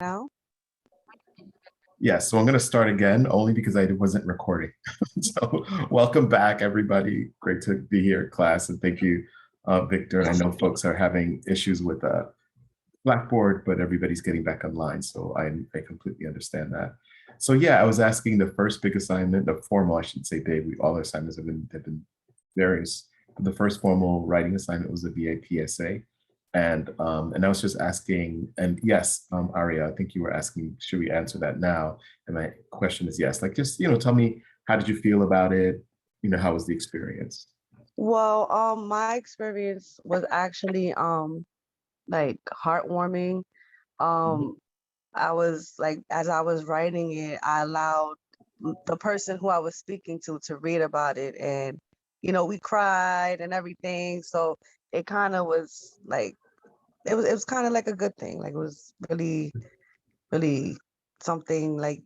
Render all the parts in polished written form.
Now? Yes, so I'm going to start again only because I wasn't recording. So welcome back, everybody. Great to be here at class, and thank you, Victor. And I know folks are having issues with Blackboard, but everybody's getting back online, so I completely understand that. So yeah, I was asking the first big assignment, the formal, I should say, Dave. All our assignments have been various. The first formal writing assignment was the VA PSA. And I was just asking, and yes, Aria, I think you were asking, should we answer that now? And my question is yes. Like, just tell me, how did you feel about it? How was the experience? Well, my experience was actually like heartwarming. Um, I was like, as I was writing it, I allowed the person who I was speaking to read about it, and we cried and everything. So it kind of was like it was kind of like a good thing. Like it was really something like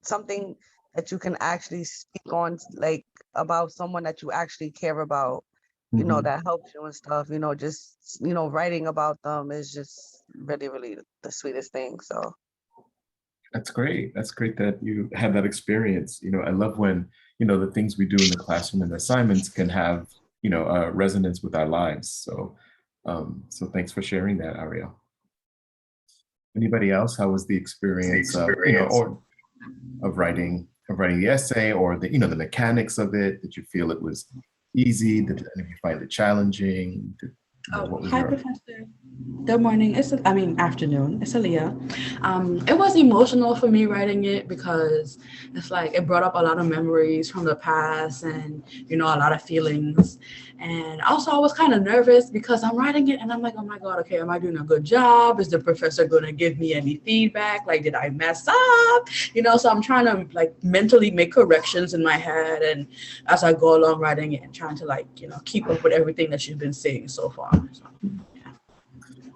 something that you can actually speak on, like about someone that you actually care about, Mhm. that helps you and stuff, just writing about them is just really the sweetest thing. So That's great. That's great that you had that experience. I love when, the things we do in the classroom and the assignments can have, resonance with our lives. So thanks for sharing that, Ariel. Anybody else? How was the experience of, or of writing the essay, or the mechanics of it? Did you feel it was easy? Did any of you find it challenging? What was Hi, your Professor. Good morning. Afternoon. It's Aaliyah. It was emotional for me writing it because it's like it brought up a lot of memories from the past and, a lot of feelings. And also, I was kind of nervous because I'm writing it and I'm like, oh my God, okay, am I doing a good job? Is the professor going to give me any feedback? Like, did I mess up? So I'm trying to like mentally make corrections in my head and as I go along writing it and trying to like, keep up with everything that you've been saying so far. So, yeah.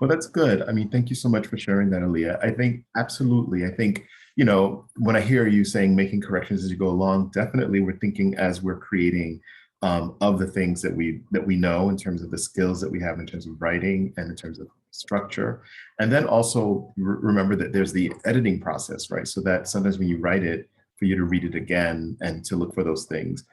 Well, that's good. I mean, thank you so much for sharing that, Aaliyah. I think absolutely. I think, when I hear you saying making corrections as you go along, definitely we're thinking as we're creating of the things that we know in terms of the skills that we have in terms of writing and in terms of structure. And then also remember that there's the editing process, right? So that sometimes when you write it, for you to read it again and to look for those things.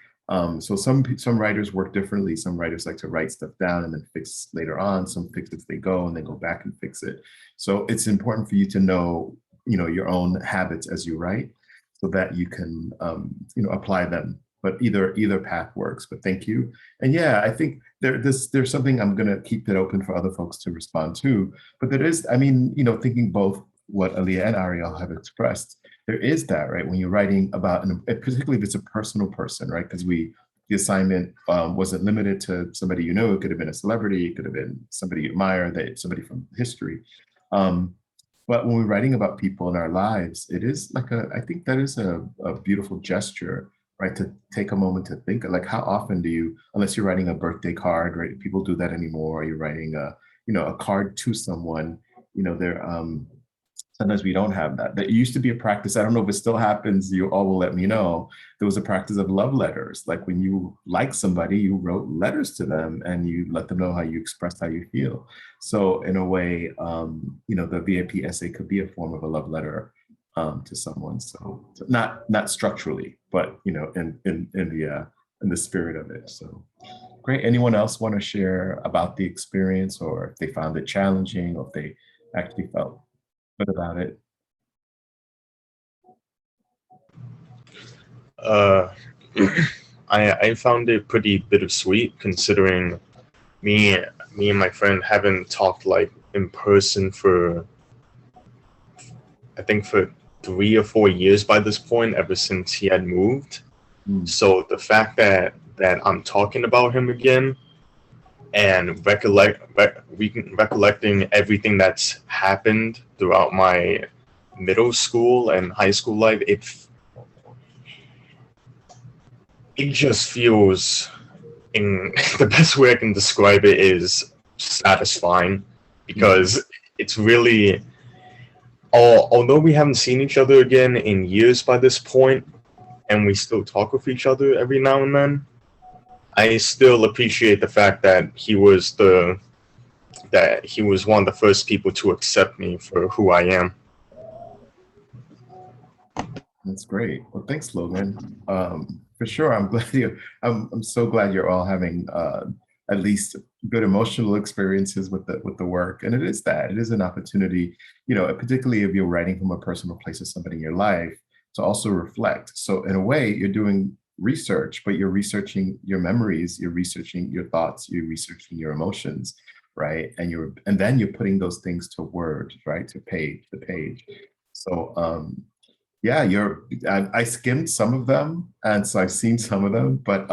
So some writers work differently. Some writers like to write stuff down and then fix later on. Some fix as they go and then go back and fix it. So it's important for you to know, your own habits as you write, so that you can, apply them. But either path works. But thank you. And yeah, I think there's something I'm gonna keep it open for other folks to respond to. But there is, I mean, thinking both what Aaliyah and Ariel have expressed, there is that, right? When you're writing about, particularly if it's a personal person, right? Because the assignment wasn't limited to somebody it could have been a celebrity, it could have been somebody you admire, somebody from history. Um, but when we're writing about people in our lives, it is like I think that is a beautiful gesture, right? To take a moment to think, like, how often do you, unless you're writing a birthday card, right? People do that anymore. Or you're writing a card to someone, they're sometimes we don't have that. There used to be a practice. I don't know if it still happens. You all will let me know. There was a practice of love letters. Like when you like somebody, you wrote letters to them and you let them know how you expressed how you feel. So in a way, the VIP essay could be a form of a love letter to someone. So not structurally, but in the spirit of it. So great. Anyone else want to share about the experience, or if they found it challenging, or if they actually felt good about it? Uh, I found it pretty bittersweet considering me me and my friend haven't talked like in person for I think for 3 or 4 years by this point, ever since he had moved. Mm. So the fact that I'm talking about him again and recollecting everything that's happened throughout my middle school and high school life, it just feels in the best way I can describe it is satisfying because it's really although we haven't seen each other again in years by this point and we still talk with each other every now and then, I still appreciate the fact that he was one of the first people to accept me for who I am. That's great. Well, thanks, Logan. For sure, I'm glad I'm so glad you're all having at least good emotional experiences with the work. And it is that. It is an opportunity, particularly if you're writing from a personal place of somebody in your life, to also reflect. So in a way, you're doing research, but you're researching your memories, you're researching your thoughts, you're researching your emotions, right? And then you're putting those things to words, right? To page. So yeah, I skimmed some of them, and so I've seen some of them, but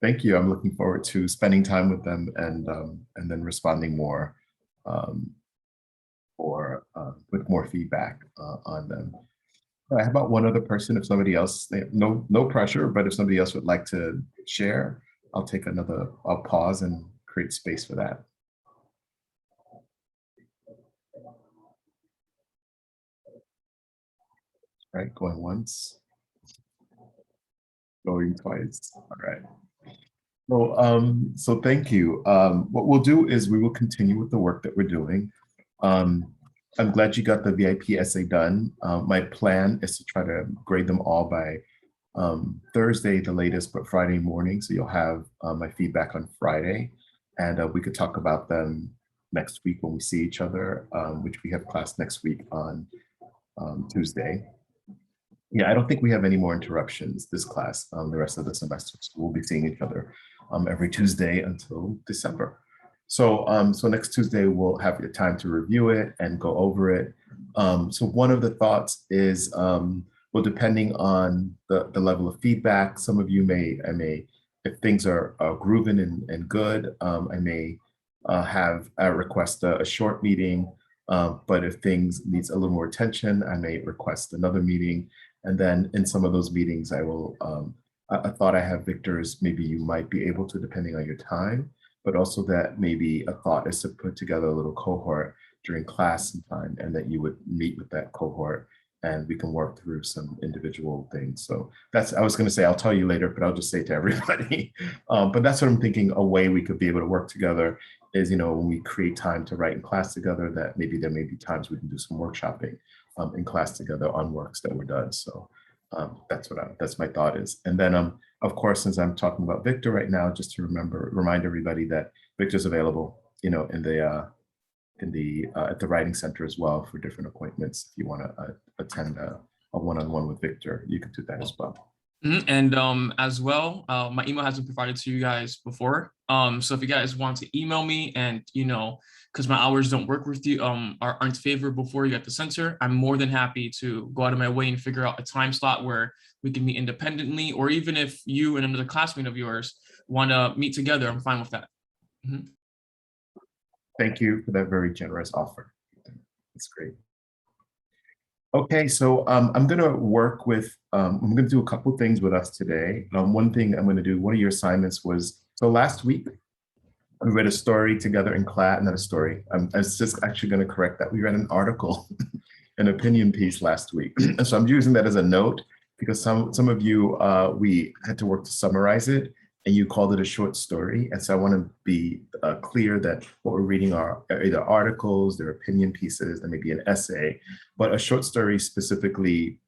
thank you. I'm looking forward to spending time with them and then responding more um, or with more feedback on them. All right, how about one other person? If somebody else, no pressure, but if somebody else would like to share, I'll pause and create space for that. Right, going once, going twice. All right. Well, so thank you. What we'll do is we will continue with the work that we're doing. I'm glad you got the VIP essay done. My plan is to try to grade them all by Thursday, the latest, but Friday morning. So you'll have my feedback on Friday, and we could talk about them next week when we see each other, which we have class next week on Tuesday. Yeah, I don't think we have any more interruptions this class the rest of the semester. So we'll be seeing each other every Tuesday until December. So so next Tuesday, we'll have your time to review it and go over it. So one of the thoughts is, well, depending on the level of feedback, some of you if things are grooving and good, I may have request a short meeting. But if things needs a little more attention, I may request another meeting. And then in some of those meetings, I will, I thought I have Victor's, maybe you might be able to, depending on your time, but also that maybe a thought is to put together a little cohort during class sometime, and that you would meet with that cohort and we can work through some individual things. So I was gonna say, I'll tell you later, but I'll just say to everybody. But that's what I'm thinking, a way we could be able to work together is, when we create time to write in class together, that maybe there may be times we can do some workshopping in class together on works that were done. So that's my thought is. And then of course, since I'm talking about Victor right now, just to remind everybody that Victor's available, at the writing center as well for different appointments. If you want to attend a one-on-one with Victor, you can do that as well. And as well, my email has been provided to you guys before. So if you guys want to email me and, because my hours don't work with you, aren't favorable for you at the center, I'm more than happy to go out of my way and figure out a time slot where we can meet independently, or even if you and another classmate of yours want to meet together, I'm fine with that. Mm-hmm. Thank you for that very generous offer. That's great. Okay, so I'm going to work with, I'm going to do a couple things with us today. One thing I'm going to do, one of your assignments was, so last week, we read a story together in class, not a story. I was just actually going to correct that. We read an article, an opinion piece last week. And so I'm using that as a note because some of you, we had to work to summarize it, and you called it a short story. And so I want to be clear that what we're reading are either articles, they're opinion pieces, there may be an essay, but a short story specifically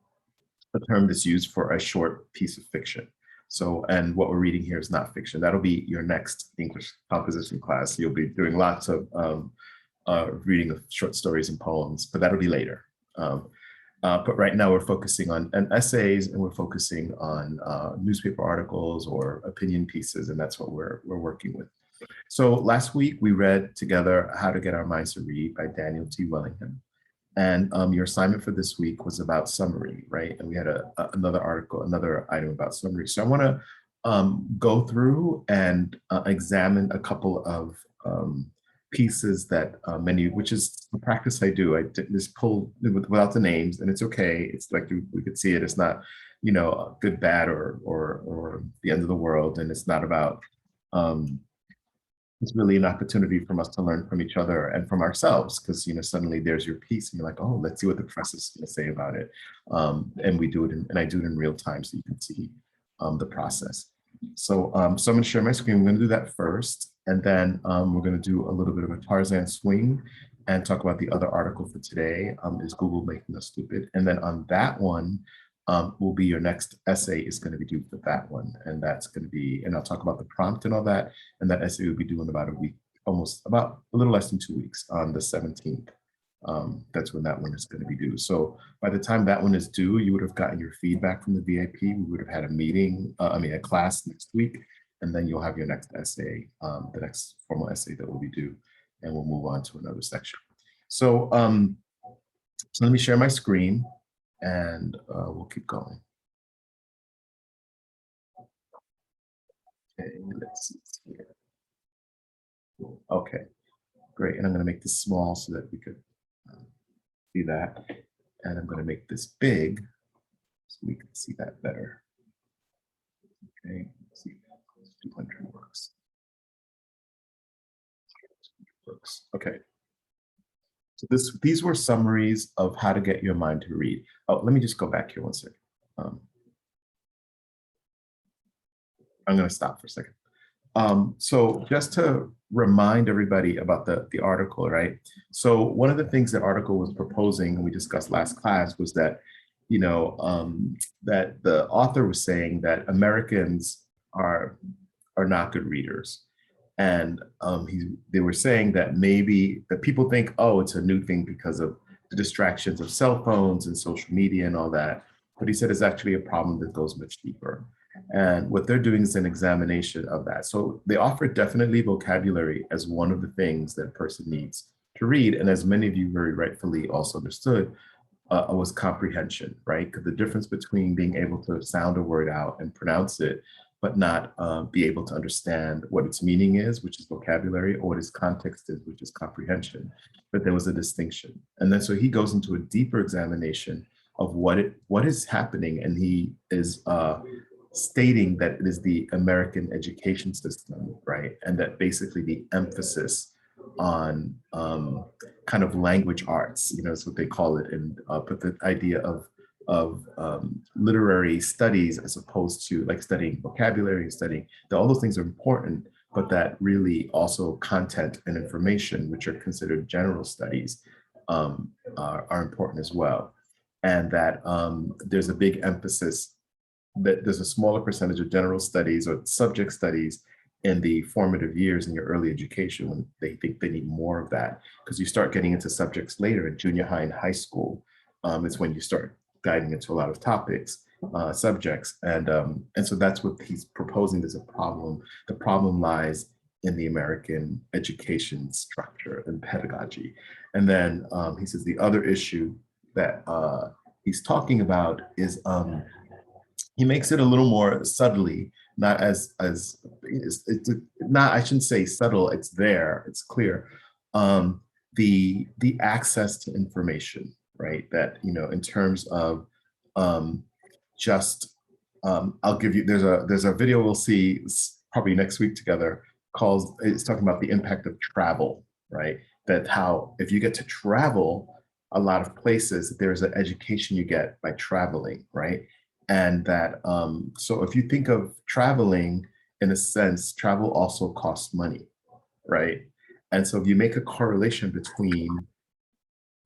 a term that's used for a short piece of fiction. So, and what we're reading here is not fiction. That'll be your next English composition class. You'll be doing lots of reading of short stories and poems, but that'll be later. But right now we're focusing on essays, and we're focusing on newspaper articles or opinion pieces, and that's what we're working with. So last week we read together How to Get Our Minds to Read by Daniel T. Willingham. And your assignment for this week was about summary, right? And we had another article, another item about summary. So I want to go through and examine a couple of pieces that which is the practice I do. I just pull without the names, and it's okay. It's like we could see it. It's not, good, bad, or the end of the world, and it's not about. It's really an opportunity for us to learn from each other and from ourselves, because suddenly there's your piece, and you're like, oh, let's see what the press is going to say about it, and we do it, and I do it in real time, so you can see the process. So, so I'm going to share my screen. We're going to do that first, and then we're going to do a little bit of a Tarzan swing and talk about the other article for today, is Google making us stupid. And then on that one, will be your next essay is going to be due for that one. And that's going to be, and I'll talk about the prompt and all that. And that essay will be due in about a week, almost about a little less than 2 weeks on the 17th. That's when that one is going to be due. So by the time that one is due, you would have gotten your feedback from the VIP. We would have had a meeting, a class next week, and then you'll have your next essay, the next formal essay that will be due, and we'll move on to another section. So, so let me share my screen, and we'll keep going. Okay, let's see here. Okay, great. And I'm going to make this small so that we could see that. And I'm going to make this big so we can see that better. Okay, let's see if 200 works. Okay. So these were summaries of how to get your mind to read. Oh, let me just go back here one second. I'm going to stop for a second. So just to remind everybody about the article, right? So one of the things the article was proposing, and we discussed last class, was that, that the author was saying that Americans are not good readers. And they were saying that maybe that people think, oh, it's a new thing because of the distractions of cell phones and social media and all that. But he said it's actually a problem that goes much deeper. And what they're doing is an examination of that. So they offer definitely vocabulary as one of the things that a person needs to read. And as many of you very rightfully also understood, was comprehension, right? Because the difference between being able to sound a word out and pronounce it, but not be able to understand what its meaning is, which is vocabulary, or what its context is, which is comprehension. But there was a distinction. And then so he goes into a deeper examination of what is happening. And he is stating that it is the American education system, right? And that basically the emphasis on kind of language arts, is what they call it, and but the idea of literary studies as opposed to like studying vocabulary and studying that all those things are important, but that really also content and information, which are considered general studies, are important as well. And that there's a big emphasis that there's a smaller percentage of general studies or subject studies in the formative years in your early education when they think they need more of that, because you start getting into subjects later in junior high and high school. It's when you start diving into a lot of topics, subjects, and so that's what he's proposing as a problem. The problem lies in the American education structure and pedagogy. And then he says the other issue that he's talking about is he makes it a little more subtly, not as it's not, I shouldn't say subtle, it's there, it's clear. The access to information, right? That, in terms of I'll give you, there's a video we'll see probably next week together it's talking about the impact of travel, right? That how, if you get to travel a lot of places, there's an education you get by traveling, right? And that, so if you think of traveling, in a sense, travel also costs money, right? And so if you make a correlation between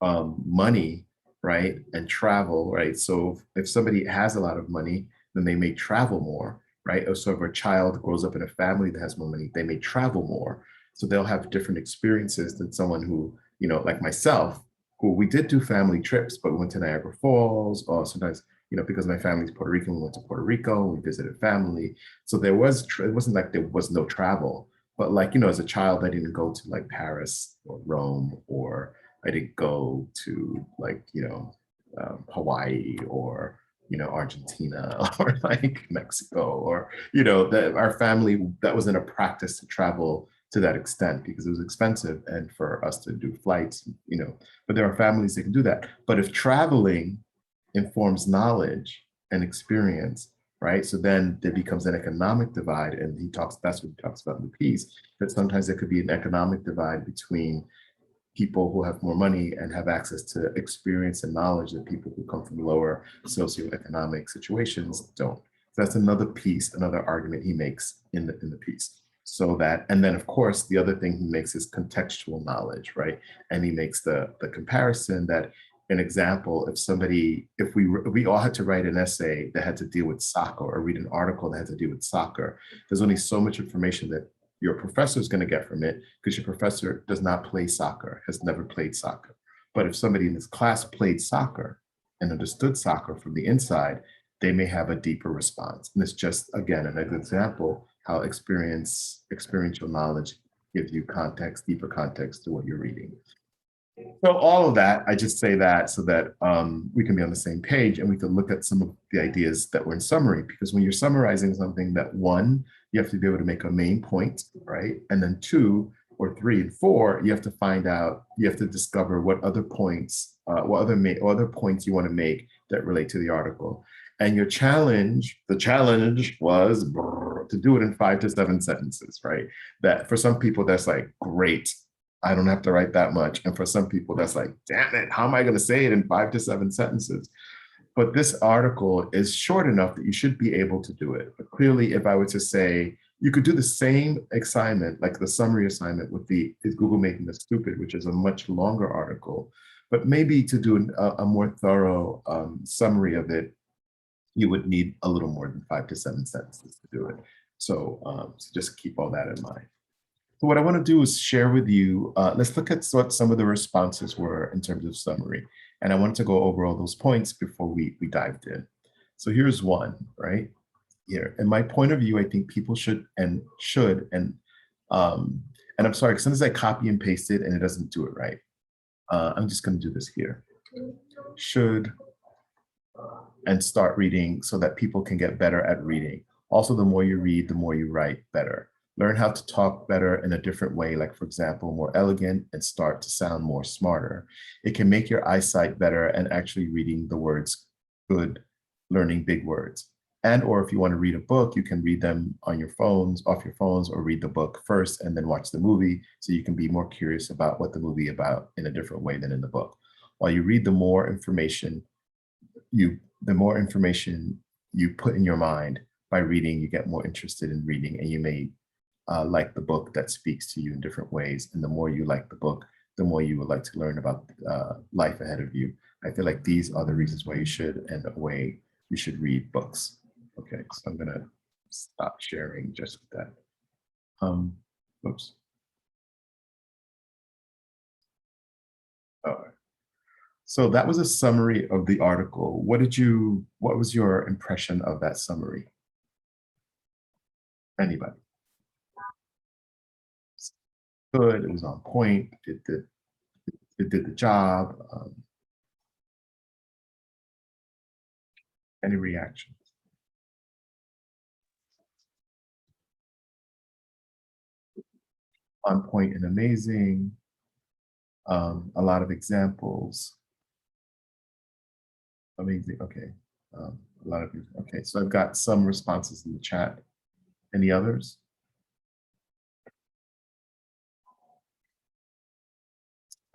money, right, and travel, right? So if somebody has a lot of money, then they may travel more, right? Or so if a child grows up in a family that has more money, they may travel more. So they'll have different experiences than someone who, like myself, who we did do family trips, but we went to Niagara Falls, or sometimes, because my family's Puerto Rican, we went to Puerto Rico, we visited family. So there was, it wasn't like there was no travel, but like, as a child, I didn't go to like Paris or Rome, or I didn't go to like, Hawaii or, Argentina or like Mexico, or, that our family, that wasn't a practice to travel to that extent because it was expensive and for us to do flights, but there are families that can do that. But if traveling informs knowledge and experience, right? So then there becomes an economic divide, and that's what he talks about in the piece, that sometimes there could be an economic divide between people who have more money and have access to experience and knowledge that people who come from lower socioeconomic situations don't. So that's another piece, another argument he makes in the piece. So that, and then of course, the other thing he makes is contextual knowledge, right? And he makes the comparison that an example, if we all had to write an essay that had to deal with soccer or read an article that had to do with soccer, there's only so much information that your professor is going to get from it because your professor does not play soccer, has never played soccer. But if somebody in this class played soccer and understood soccer from the inside, they may have a deeper response. And it's just, again, an example how experiential knowledge gives you context, deeper context to what you're reading. So all of that, I just say that so that we can be on the same page and we can look at some of the ideas that were in summary, because when you're summarizing something, that one, you have to be able to make a main point, right? And then 2 or 3 and 4, you have to find out, you have to discover what other points, what other points you want to make that relate to the article. And the challenge was to do it in 5 to 7 sentences, right? That for some people, that's like, great, I don't have to write that much. And for some people, that's like, damn it, how am I going to say it in 5 to 7 sentences? But this article is short enough that you should be able to do it. But clearly, if I were to say, you could do the same assignment, like the summary assignment with the Is Google Making Us Stupid, which is a much longer article, but maybe to do a more thorough summary of it, you would need a little more than 5 to 7 sentences to do it. So just keep all that in mind. So what I want to do is share with you, let's look at what some of the responses were in terms of summary. And I wanted to go over all those points before we dived in. So here's one, right here. In my point of view, I think people should, and I'm sorry, because sometimes I copy and paste it and it doesn't do it right. I'm just going to do this here. Should and start reading so that people can get better at reading. Also, the more you read, the more you write better. Learn how to talk better in a different way, like, for example, more elegant, and start to sound more smarter. It can make your eyesight better and actually reading the words good, learning big words. And or if you want to read a book, you can read them on your phones, off your phones, or read the book first and then watch the movie so you can be more curious about what the movie is about in a different way than in the book. While you read, the more information you put in your mind. By reading, you get more interested in reading, and you may like the book that speaks to you in different ways. And the more you like the book, the more you would like to learn about life ahead of you. I feel like these are the reasons why you should, and the way you should read books. Okay, so I'm gonna stop sharing just with that. Oops. All right. So that was a summary of the article. What was your impression of that summary? Anybody? Good, it was on point, it did the job. Any reactions? On point and amazing. A lot of examples. Amazing, okay. A lot of, okay, so I've got some responses in the chat. Any others?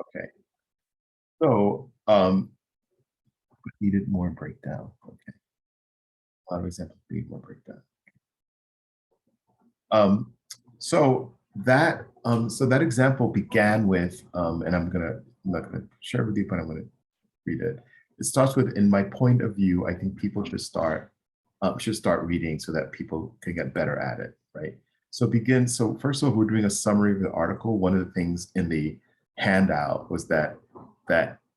Okay. So needed more breakdown. Okay. A lot of examples need more breakdown. So that example began with, and I'm not gonna share with you, but I'm gonna read it. It starts with, in my point of view, I think people should start reading so that people can get better at it, right? So first of all, we're doing a summary of the article. One of the things in the handout was that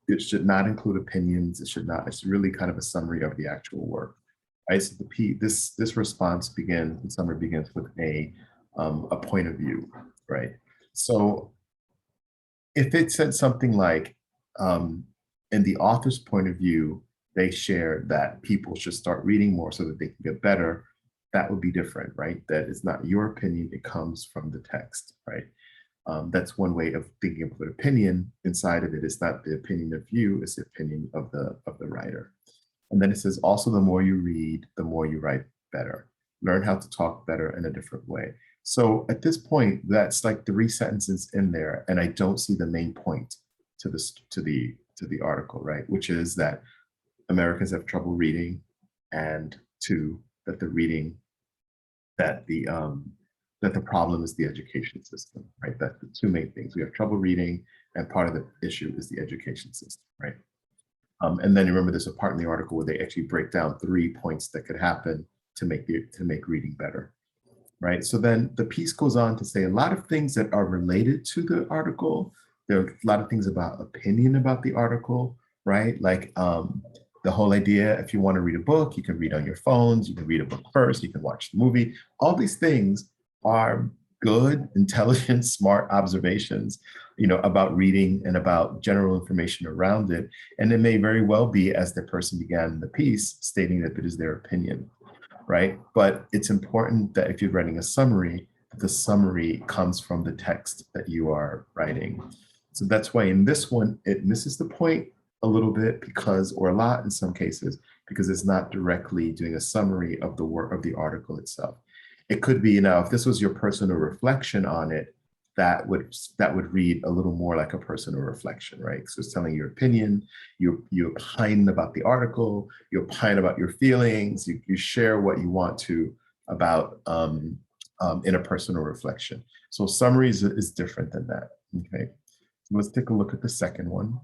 it should not include opinions. It's really kind of a summary of the actual work. Right? So this response summary begins with a point of view, right? So if it said something like, in the author's point of view, they share that people should start reading more so that they can get better, that would be different, right? That is not your opinion, it comes from the text, right? That's one way of thinking of an opinion. Inside of it is not the opinion of you, it's the opinion of the writer. And then it says, also, the more you read, the more you write better. Learn how to talk better in a different way. So at this point, that's like 3 sentences in there, and I don't see the main point to the article, right? Which is that Americans have trouble reading, and 2, that the problem is the education system, right? That's the 2 main things. We have trouble reading, and part of the issue is the education system, right? And then remember, there's a part in the article where they actually break down 3 points that could happen to make reading better, right? So then the piece goes on to say a lot of things that are related to the article. There are a lot of things about opinion about the article, right? Like the whole idea, if you want to read a book, you can read on your phones, you can read a book first, you can watch the movie. All these things are good, intelligent, smart observations, about reading and about general information around it. And it may very well be, as the person began the piece, stating that it is their opinion, right? But it's important that if you're writing a summary, the summary comes from the text that you are writing. So that's why in this one, it misses the point a little bit because, or a lot in some cases, because it's not directly doing a summary of the work of the article itself. It could be, if this was your personal reflection on it, that would read a little more like a personal reflection, right? So it's telling your opinion, you opine about the article, you opine about your feelings, you share what you want to about in a personal reflection. So summaries is different than that, okay? So let's take a look at the second one.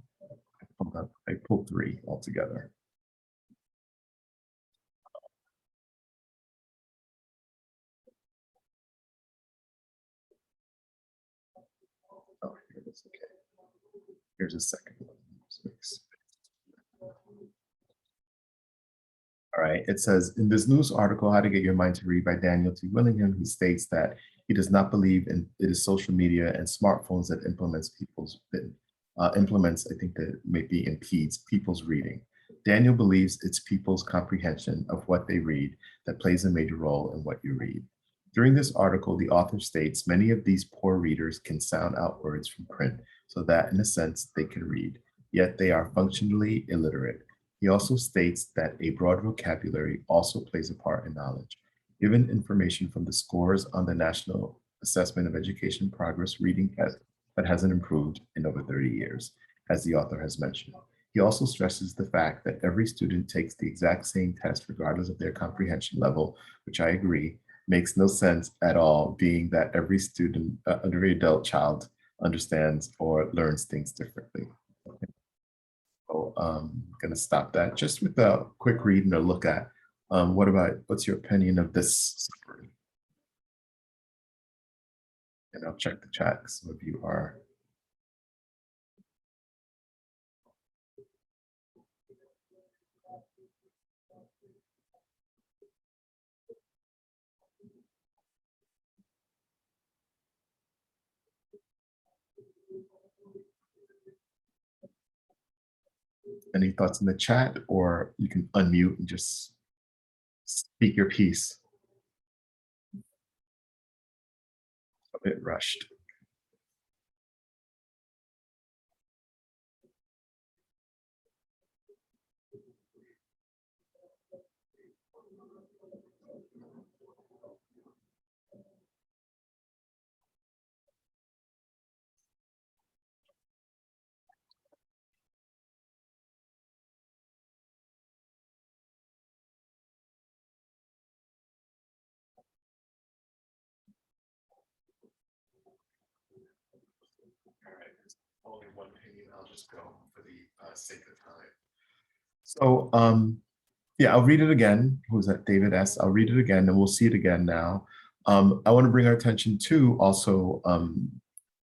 I pulled 3 altogether. Oh, here it is, okay. Here's a second one. All right, it says, in this news article, How to Get Your Mind to Read by Daniel T. Willingham, he states that he does not believe it is social media and smartphones that implements, I think that maybe impedes people's reading. Daniel believes it's people's comprehension of what they read that plays a major role in what you read. During this article, the author states many of these poor readers can sound out words from print so that, in a sense, they can read, yet they are functionally illiterate. He also states that a broad vocabulary also plays a part in knowledge. Given information from the scores on the National Assessment of Education Progress reading test that hasn't improved in over 30 years, as the author has mentioned. He also stresses the fact that every student takes the exact same test regardless of their comprehension level, which I agree, makes no sense at all, being that every student, every adult child understands or learns things differently. So I'm going to stop that just with a quick read and a look at what's your opinion of this summary? And I'll check the chat because some of you are. Any thoughts in the chat, or you can unmute and just speak your piece. A bit rushed. Only one opinion, I'll just go for the sake of time. So yeah, I'll read it again. Who's that? David S. I'll read it again and we'll see it again now. I want to bring our attention to also,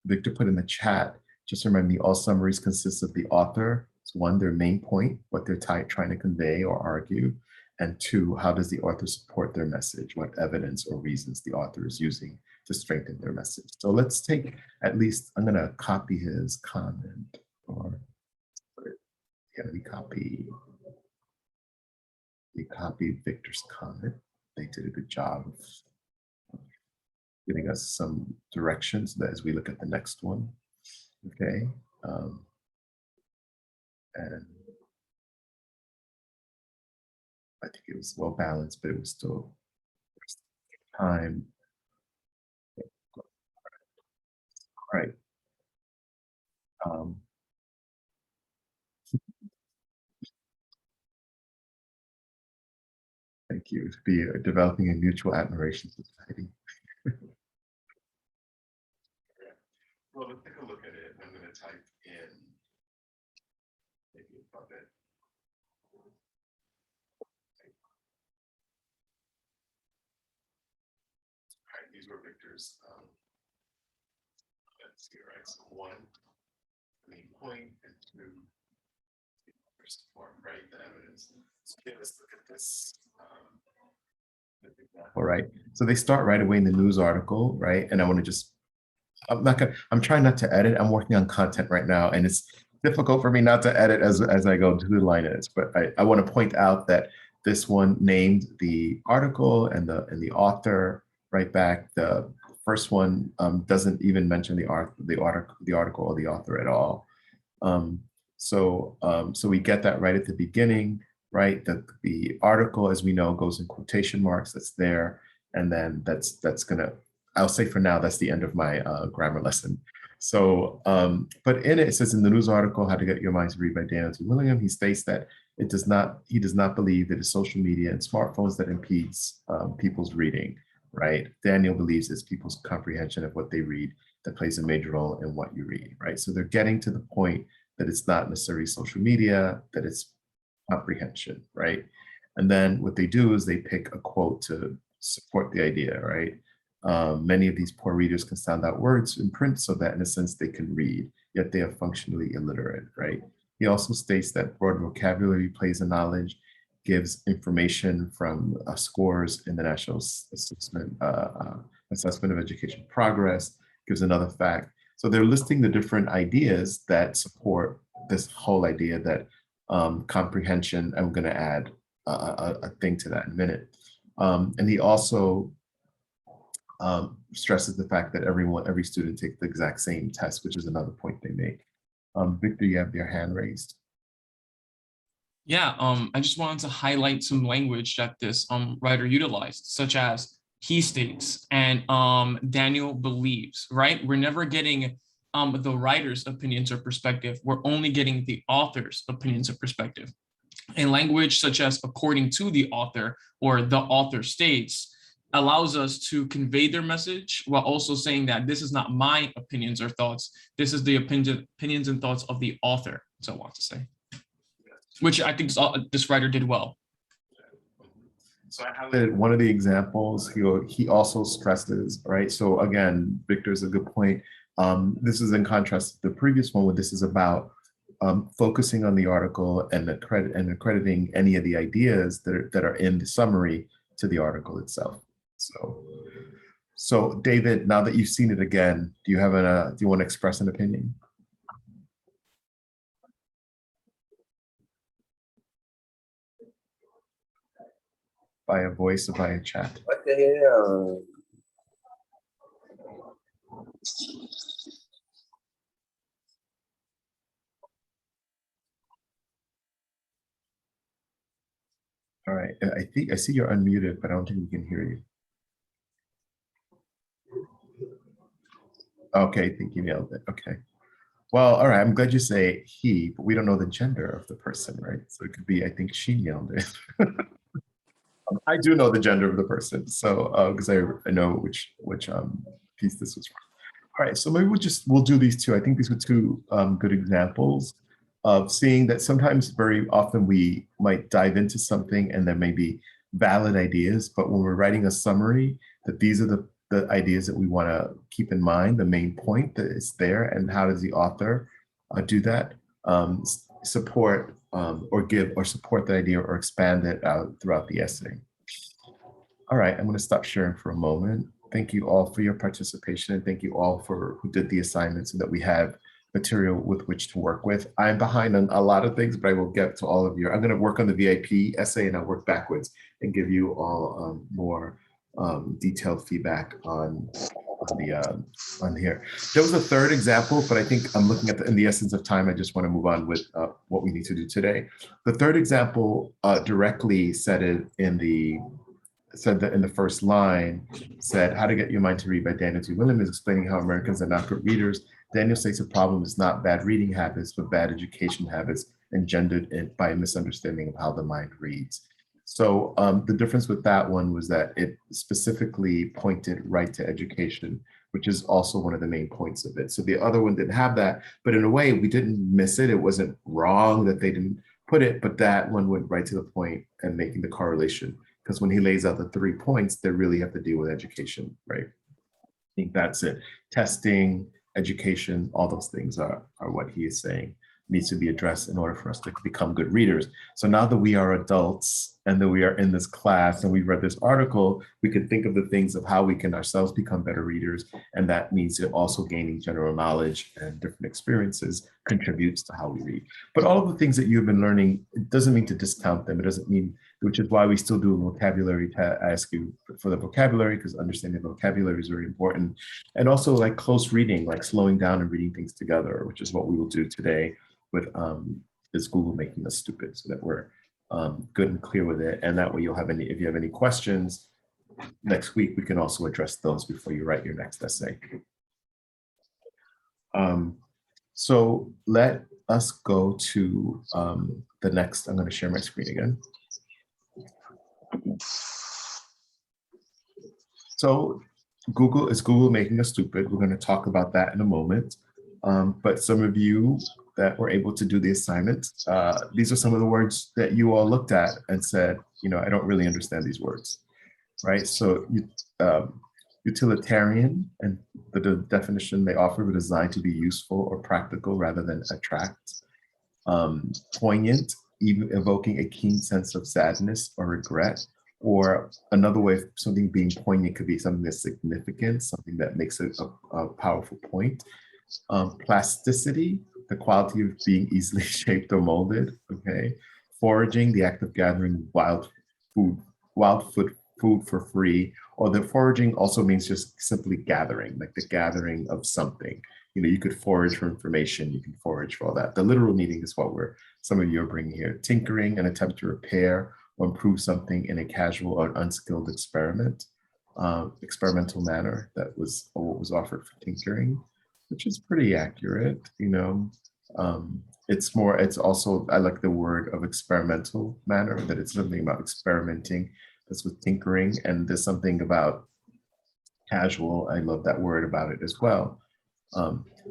Victor put in the chat, just remind me, all summaries consist of the author. It's 1, their main point, what they're trying to convey or argue, and 2, how does the author support their message, what evidence or reasons the author is using to strengthen their message. So let's take at least, I'm going to copy his comment, or yeah, we copy Victor's comment. They did a good job of giving us some directions that as we look at the next one. Okay. And I think it was well balanced, but it was still time. All right. Thank you. To be developing a mutual admiration society. Well, let's take a look at it. I'm going to type in maybe above it. were Victor's let's see, right? So one, main point, and two, support, right? The evidence. So okay, let's look at this. All right. So they start right away in the news article, right? And I want to just, I'm trying not to edit. I'm working on content right now, and it's difficult for me not to edit as I go to the line edits. But I want to point out that this one named the article and the author right back. The first one doesn't even mention the article or the author at all. So we get that right at the beginning, right? That the article, as we know, goes in quotation marks. That's there, and then that's gonna. I'll say for now that's the end of my grammar lesson. So, but in it, it says in the news article, "How to Get Your Mind to Read" by Daniel T. Willingham, he states that he does not believe that it's social media and smartphones that impedes people's reading. Right? Daniel believes it's people's comprehension of what they read that plays a major role in what you read. Right? So they're getting to the point that it's not necessarily social media, that it's comprehension, right? And then what they do is they pick a quote to support the idea, right? Many of these poor readers can sound out words in print so that in a sense they can read, yet they are functionally illiterate, right? He also states that broad vocabulary plays in knowledge, gives information from scores in the National Assessment of Education Progress, gives another fact. So they're listing the different ideas that support this whole idea that comprehension. I'm going to add a thing to that in a minute. And he also stresses the fact that every student takes the exact same test, which is another point they make. Victor, you have your hand raised. Yeah, I just wanted to highlight some language that this writer utilized, such as he states and Daniel believes, right? We're never getting the writer's opinions or perspective. We're only getting the author's opinions or perspective. And language such as according to the author or the author states allows us to convey their message while also saying that this is not my opinions or thoughts. This is the opinions and thoughts of the author, so I want to say, which I think this writer did well. So I highlighted one of the examples. He also stresses, right? So again, Victor's a good point. This is in contrast to the previous one, where this is about focusing on the article and accrediting any of the ideas that are in the summary to the article itself. So David, now that you've seen it again, do you want to express an opinion? Via voice or via chat? What the hell? All right, I see you're unmuted, but I don't think we can hear you. Okay, I think you nailed it. Okay. Well, all right, I'm glad you say he, but we don't know the gender of the person, right? So it could be, I think she nailed it. I do know the gender of the person, so because I know which piece this was from. All right, so maybe we'll do these two. I think these were two good examples of seeing that sometimes very often we might dive into something and there may be valid ideas, but when we're writing a summary, that these are the ideas that we want to keep in mind, the main point that is there, and how does the author do that? Support or give or support the idea or expand it out throughout the essay. All right, I'm going to stop sharing for a moment. Thank you all for your participation, and thank you all for who did the assignment so that we have material with which to work with. I'm behind on a lot of things, but I will get to all of you. I'm going to work on the VIP essay and I'll work backwards and give you all more detailed feedback on here. There was a third example, but I think I'm looking at in the essence of time, I just want to move on with what we need to do today. The third example directly said it in the first line, said, "How to Get Your Mind to Read" by Daniel T. Willingham is explaining how Americans are not good readers. Daniel states the problem is not bad reading habits, but bad education habits engendered by a misunderstanding of how the mind reads. So the difference with that one was that it specifically pointed right to education, which is also one of the main points of it. So the other one didn't have that, but in a way we didn't miss it. It wasn't wrong that they didn't put it, but that one went right to the point and making the correlation. Because when he lays out the 3 points, they really have to deal with education, right? think that's it. Testing, education, all those things are what he is saying needs to be addressed in order for us to become good readers. So now that we are adults and that we are in this class and we've read this article, we can think of the things of how we can ourselves become better readers. And that means that also gaining general knowledge and different experiences contributes to how we read. But all of the things that you've been learning, it doesn't mean to discount them. It doesn't mean, which is why we still do a vocabulary to ask you for the vocabulary, because understanding vocabulary is very important. And also like close reading, like slowing down and reading things together, which is what we will do today with is Google making us stupid, so that we're good and clear with it. And that way you'll have any, if you have any questions next week, we can also address those before you write your next essay. So let us go to the next, I'm going to share my screen again. So is Google making us stupid? We're going to talk about that in a moment. But some of you that were able to do the assignment, these are some of the words that you all looked at and said, you know, I don't really understand these words, right? So utilitarian, and the definition they offer were designed to be useful or practical rather than attract. Poignant, even evoking a keen sense of sadness or regret. Or another way of something being poignant could be something that's significant, something that makes it a powerful point. Plasticity, the quality of being easily shaped or molded, okay? Foraging, the act of gathering wild food for free, or the foraging also means just simply gathering, like the gathering of something. You know, you could forage for information, you can forage for all that. The literal meaning is what some of you are bringing here. Tinkering, an attempt to repair or improve something in a casual or unskilled experimental manner. That was what was offered for tinkering, which is pretty accurate, you know. It's also, I like the word of experimental manner, that it's something about experimenting. That's with tinkering, and there's something about casual. I love that word about it as well.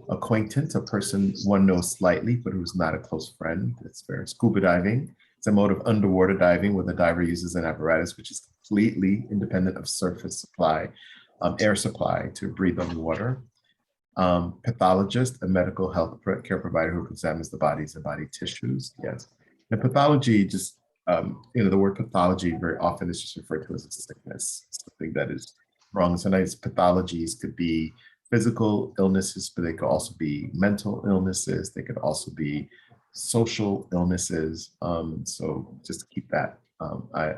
Acquaintance, a person one knows slightly, but who's not a close friend. That's fair. Scuba diving, it's a mode of underwater diving where the diver uses an apparatus which is completely independent of surface supply, air supply to breathe underwater. Pathologist, a medical health care provider who examines the bodies and body tissues. Yes. And pathology, just, you know, the word pathology very often is just referred to as a sickness, something that is wrong. Sometimes pathologies could be physical illnesses, but they could also be mental illnesses. They could also be social illnesses. So just to keep that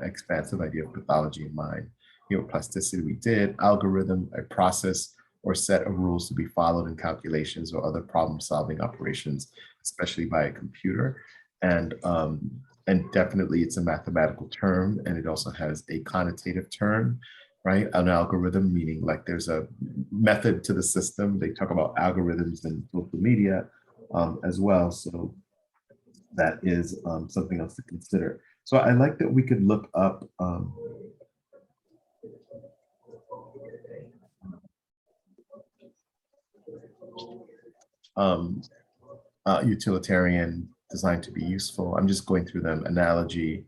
expansive idea of pathology in mind. You know, plasticity we did, algorithm, a process or set of rules to be followed in calculations or other problem-solving operations, especially by a computer. And definitely it's a mathematical term, and it also has a connotative term, right? An algorithm, meaning like there's a method to the system. They talk about algorithms in social media as well. So that is something else to consider. So I like that we could look up utilitarian, designed to be useful. I'm just going through them. Analogy,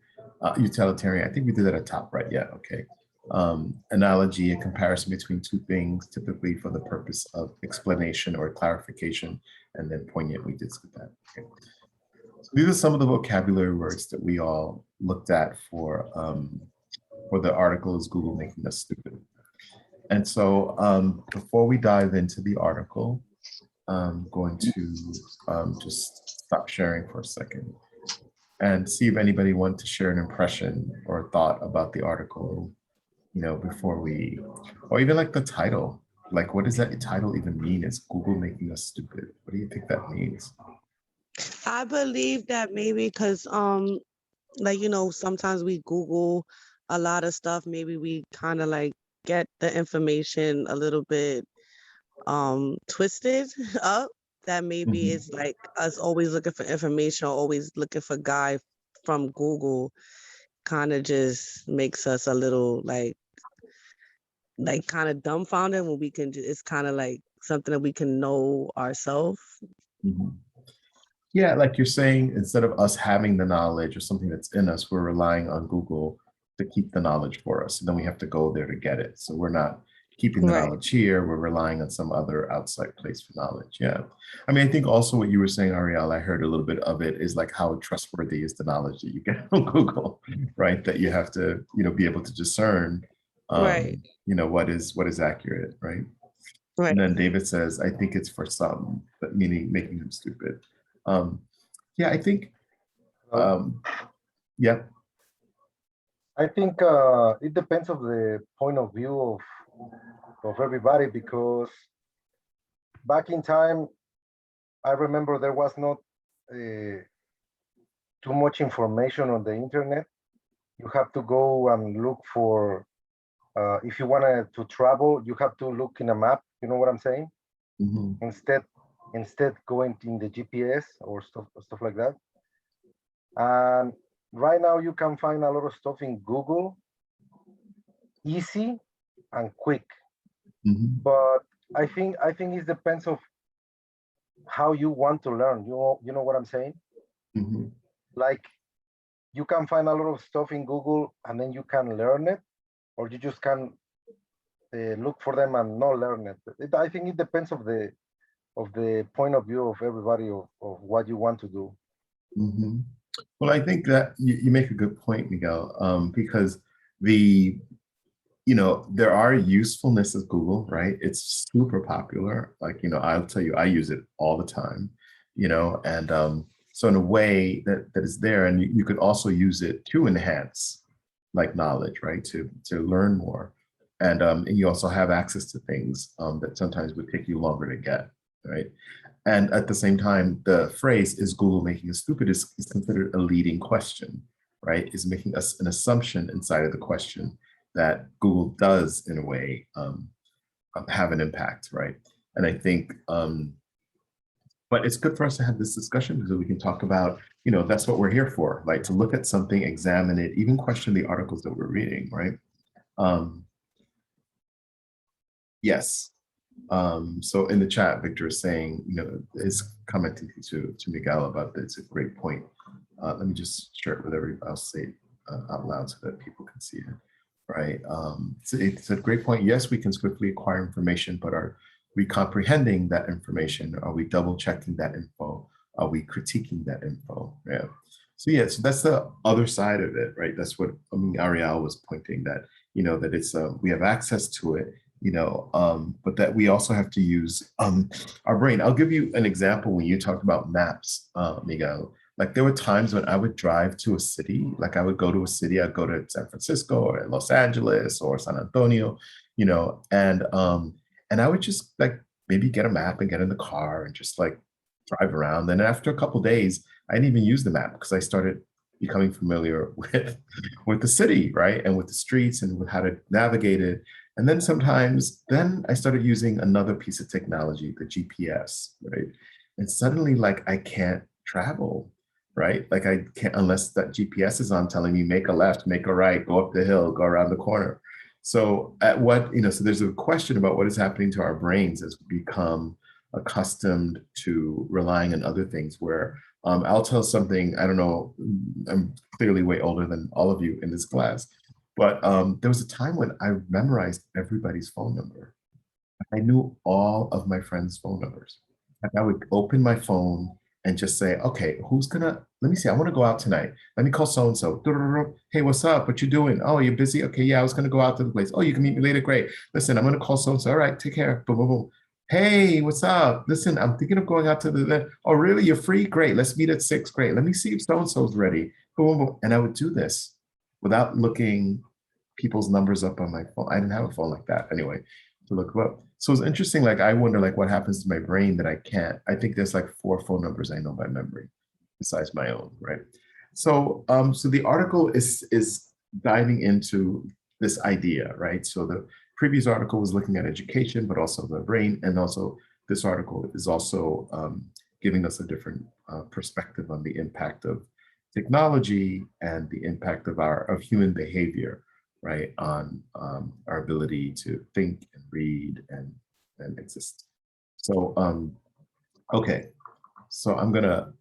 utilitarian, I think we did that at top, right? Yeah, okay. Analogy, a comparison between two things, typically for the purpose of explanation or clarification, and then poignant, we did skip that. Okay. So these are some of the vocabulary words that we all looked at for the article, Is Google Making Us Stupid? And so before we dive into the article, I'm going to just stop sharing for a second and see if anybody wants to share an impression or a thought about the article, you know, before we, or even like the title. Like, what does that title even mean? Is Google making us stupid? What do you think that means? I believe that maybe because like, you know, sometimes we Google a lot of stuff, maybe we kind of like get the information a little bit twisted up, that maybe Mhm. it's like us always looking for information or always looking for guy from Google kind of just makes us a little like kind of dumbfounded when we can it's kind of like something that we can know ourselves. Mhm. Yeah, like you're saying, instead of us having the knowledge or something that's in us, we're relying on Google to keep the knowledge for us. And then we have to go there to get it. So we're not keeping the Right. knowledge here, we're relying on some other outside place for knowledge. Yeah. I mean, I think also what you were saying, Ariel, I heard a little bit of it, is like how trustworthy is the knowledge that you get from Google, right? That you have to, be able to discern, Right. what is accurate, right? Right. And then David says, I think it's for some, but meaning making them stupid. Yeah, I think, yeah. I think it depends of the point of view of everybody, because back in time, I remember there was not too much information on the internet. You have to go and look for, if you wanted to travel, you have to look in a map. You know what I'm saying? Mm-hmm. Instead going in the GPS or stuff like that. And right now you can find a lot of stuff in Google, easy and quick. Mm-hmm. But I think it depends of how you want to learn. You know what I'm saying? Mm-hmm. Like, you can find a lot of stuff in Google and then you can learn it, or you just can look for them and not learn it. I think it depends of the point of view of everybody of what you want to do. Mm-hmm. Well, I think that you make a good point, Miguel, because there are usefulness of Google, right? It's super popular. Like, I'll tell you, I use it all the time, and so in a way that is there, and you could also use it to enhance like knowledge, right? To learn more. And you also have access to things that sometimes would take you longer to get, right? And at the same time, the phrase, is Google making us stupid, is considered a leading question, right? Is making us an assumption inside of the question that Google does, in a way, have an impact, right? And I think, but it's good for us to have this discussion because we can talk about, that's what we're here for, like to look at something, examine it, even question the articles that we're reading, right? Yes. So in the chat, Victor is saying, is commenting to Miguel about this. It's a great point. Let me just share it with everybody. I'll say it out loud so that people can see it, right? It's a great point. Yes, we can swiftly acquire information, but are we comprehending that information? Are we double checking that info? Are we critiquing that info? Yeah. So yeah, so that's the other side of it, right? That's what Ariel was pointing, that, that it's we have access to it, but that we also have to use our brain. I'll give you an example. When you talked about maps, Miguel, like there were times when I would drive to a city, like I would go to a city, I'd go to San Francisco or Los Angeles or San Antonio, and I would just like maybe get a map and get in the car and just like drive around. And after a couple of days, I didn't even use the map because I started becoming familiar with the city, right? And with the streets and with how to navigate it. And then then I started using another piece of technology, the GPS, right? And suddenly, like, I can't travel, right? Like I can't, unless that GPS is on telling me, make a left, make a right, go up the hill, go around the corner. So so there's a question about what is happening to our brains as we become accustomed to relying on other things, where I'll tell something, I don't know, I'm clearly way older than all of you in this class, but there was a time when I memorized everybody's phone number. I knew all of my friends' phone numbers. Like I would open my phone and just say, okay, let me see, I want to go out tonight. Let me call so-and-so. Hey, what's up? What you doing? Oh, you're busy? Okay, yeah, I was going to go out to the place. Oh, you can meet me later? Great. Listen, I'm going to call so-and-so. All right, take care. Boom, boom, boom. Hey, what's up? Listen, I'm thinking of going out to oh, really? You're free? Great. Let's meet at 6. Great. Let me see if so-and-so's ready. Boom, boom, boom. And I would do this without looking people's numbers up on my phone. I didn't have a phone like that anyway to look them up. So it's interesting. Like I wonder, like, what happens to my brain that I can't. I think there's like 4 phone numbers I know by memory, besides my own, right? So, so the article is diving into this idea, right? So the previous article was looking at education, but also the brain, and also this article is also giving us a different perspective on the impact of technology and the impact of human behavior, right, on our ability to think and read and exist. So, okay, so I'm gonna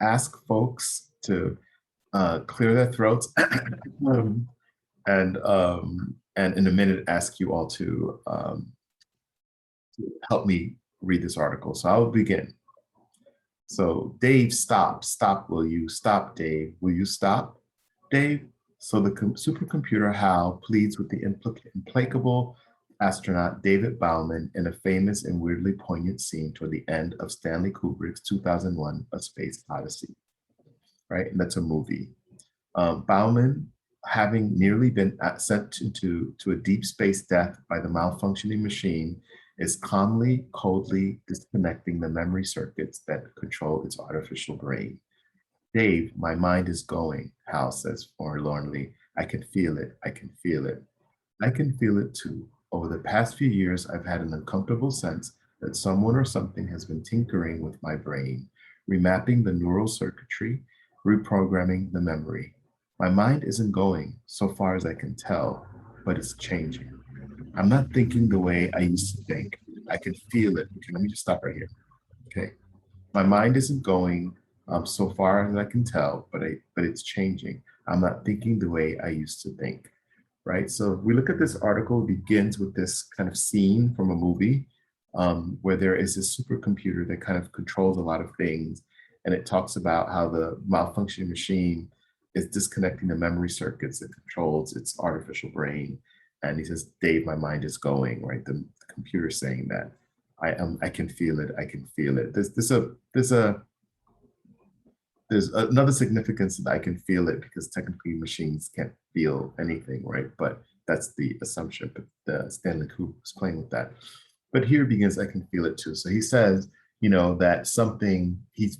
ask folks to clear their throats and and in a minute ask you all to help me read this article. So I'll begin. So Dave, stop, will you? Stop, Dave, will you stop? Dave, so the supercomputer Hal pleads with the implacable astronaut David Bowman in a famous and weirdly poignant scene toward the end of Stanley Kubrick's 2001 A Space Odyssey, right? And that's a movie. Bowman, having nearly been sent to a deep space death by the malfunctioning machine, is calmly, coldly disconnecting the memory circuits that control its artificial brain. Dave, my mind is going, Hal says forlornly. I can feel it, I can feel it. I can feel it too. Over the past few years, I've had an uncomfortable sense that someone or something has been tinkering with my brain, remapping the neural circuitry, reprogramming the memory. My mind isn't going, so far as I can tell, but it's changing. I'm not thinking the way I used to think. I can feel it. Okay, let me just stop right here. Okay. My mind isn't going so far as I can tell, but it's changing. I'm not thinking the way I used to think, right? So if we look at this article, it begins with this kind of scene from a movie where there is a supercomputer that kind of controls a lot of things. And it talks about how the malfunctioning machine is disconnecting the memory circuits that controls its artificial brain. And he says, Dave, my mind is going, right? The computer saying that. I can feel it, I can feel it. There's another significance that I can feel it because technically machines can't feel anything, right? But that's the assumption, but Stanley Kubrick was playing with that. But here begins, I can feel it too. So he says, you know, that something is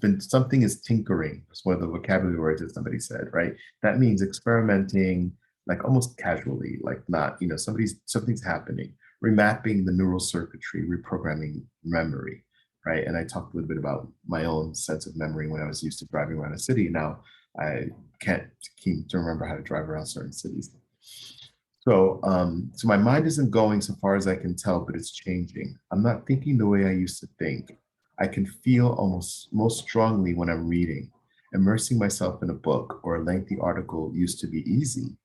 tinkering. It's one of the vocabulary words that somebody said, right? That means experimenting, like almost casually, like not, you know, something's happening, remapping the neural circuitry, reprogramming memory, right? And I talked a little bit about my own sense of memory when I was used to driving around a city. Now I can't keep to remember how to drive around certain cities. So, so my mind isn't going so far as I can tell, but it's changing. I'm not thinking the way I used to think. I can feel almost most strongly when I'm reading. Immersing myself in a book or a lengthy article used to be easy.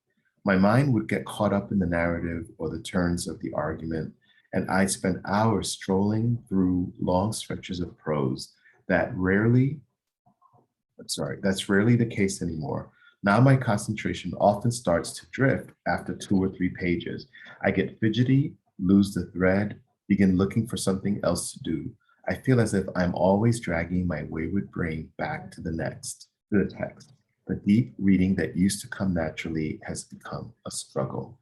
My mind would get caught up in the narrative or the turns of the argument, and I'd spend hours strolling through long stretches of prose that's rarely the case anymore. Now my concentration often starts to drift after 2 or 3 pages. I get fidgety, lose the thread, begin looking for something else to do. I feel as if I'm always dragging my wayward brain back to the text. The deep reading that used to come naturally has become a struggle.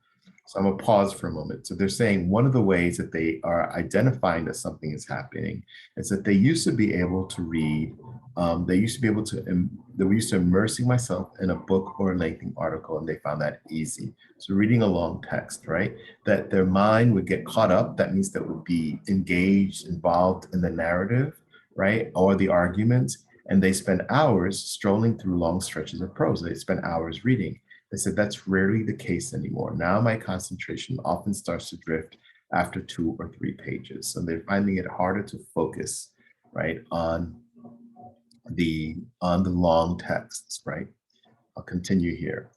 So I'm gonna pause for a moment. So they're saying one of the ways that they are identifying that something is happening is that they used to be able to read, they used to immersing myself in a book or a lengthy article, and they found that easy. So reading a long text, right? That their mind would get caught up, that means that would be engaged, involved in the narrative, right? Or the argument, and they spend hours strolling through long stretches of prose. They spend hours reading. They said that's rarely the case anymore. Now my concentration often starts to drift after 2 or 3 pages. So they're finding it harder to focus, right, on the long texts, right? I'll continue here.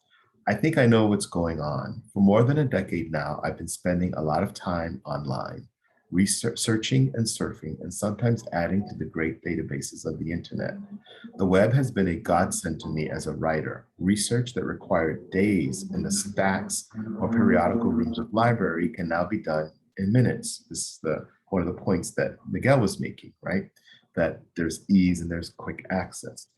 I think I know what's going on. For more than a decade now, I've been spending a lot of time online, researching and surfing, and sometimes adding to the great databases of the internet. The web has been a godsend to me as a writer. Research that required days in the stacks or periodical rooms of library can now be done in minutes. This is one of the points that Miguel was making, right? That there's ease and there's quick access.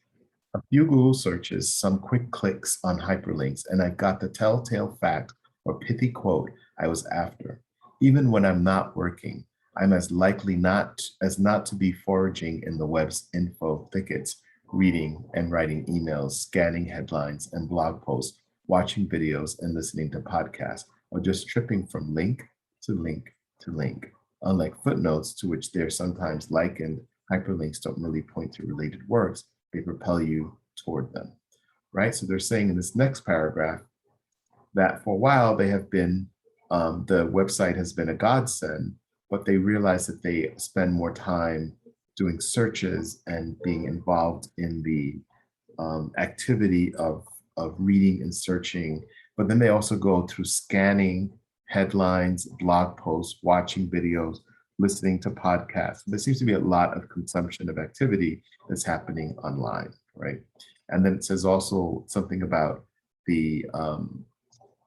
A few Google searches, some quick clicks on hyperlinks, and I got the telltale fact or pithy quote I was after. Even when I'm not working, I'm as likely not to be foraging in the web's info thickets, reading and writing emails, scanning headlines and blog posts, watching videos and listening to podcasts, or just tripping from link to link to link. Unlike footnotes, to which they're sometimes likened, hyperlinks don't really point to related works, they propel you toward them, right? So they're saying in this next paragraph that for a while they have been, the website has been a godsend, but they realize that they spend more time doing searches and being involved in the activity of reading and searching, but then they also go through scanning headlines, blog posts, watching videos, listening to podcasts. There seems to be a lot of consumption of activity that's happening online, right? And then it says also something about the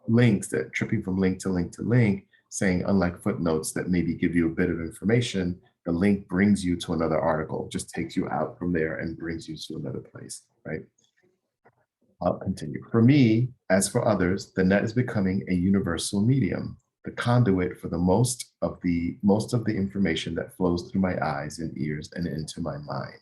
links, that tripping from link to link to link, saying unlike footnotes that maybe give you a bit of information, the link brings you to another article, just takes you out from there and brings you to another place, right? I'll continue. For me, as for others, the net is becoming a universal medium, the conduit for the most of the information that flows through my eyes and ears and into my mind.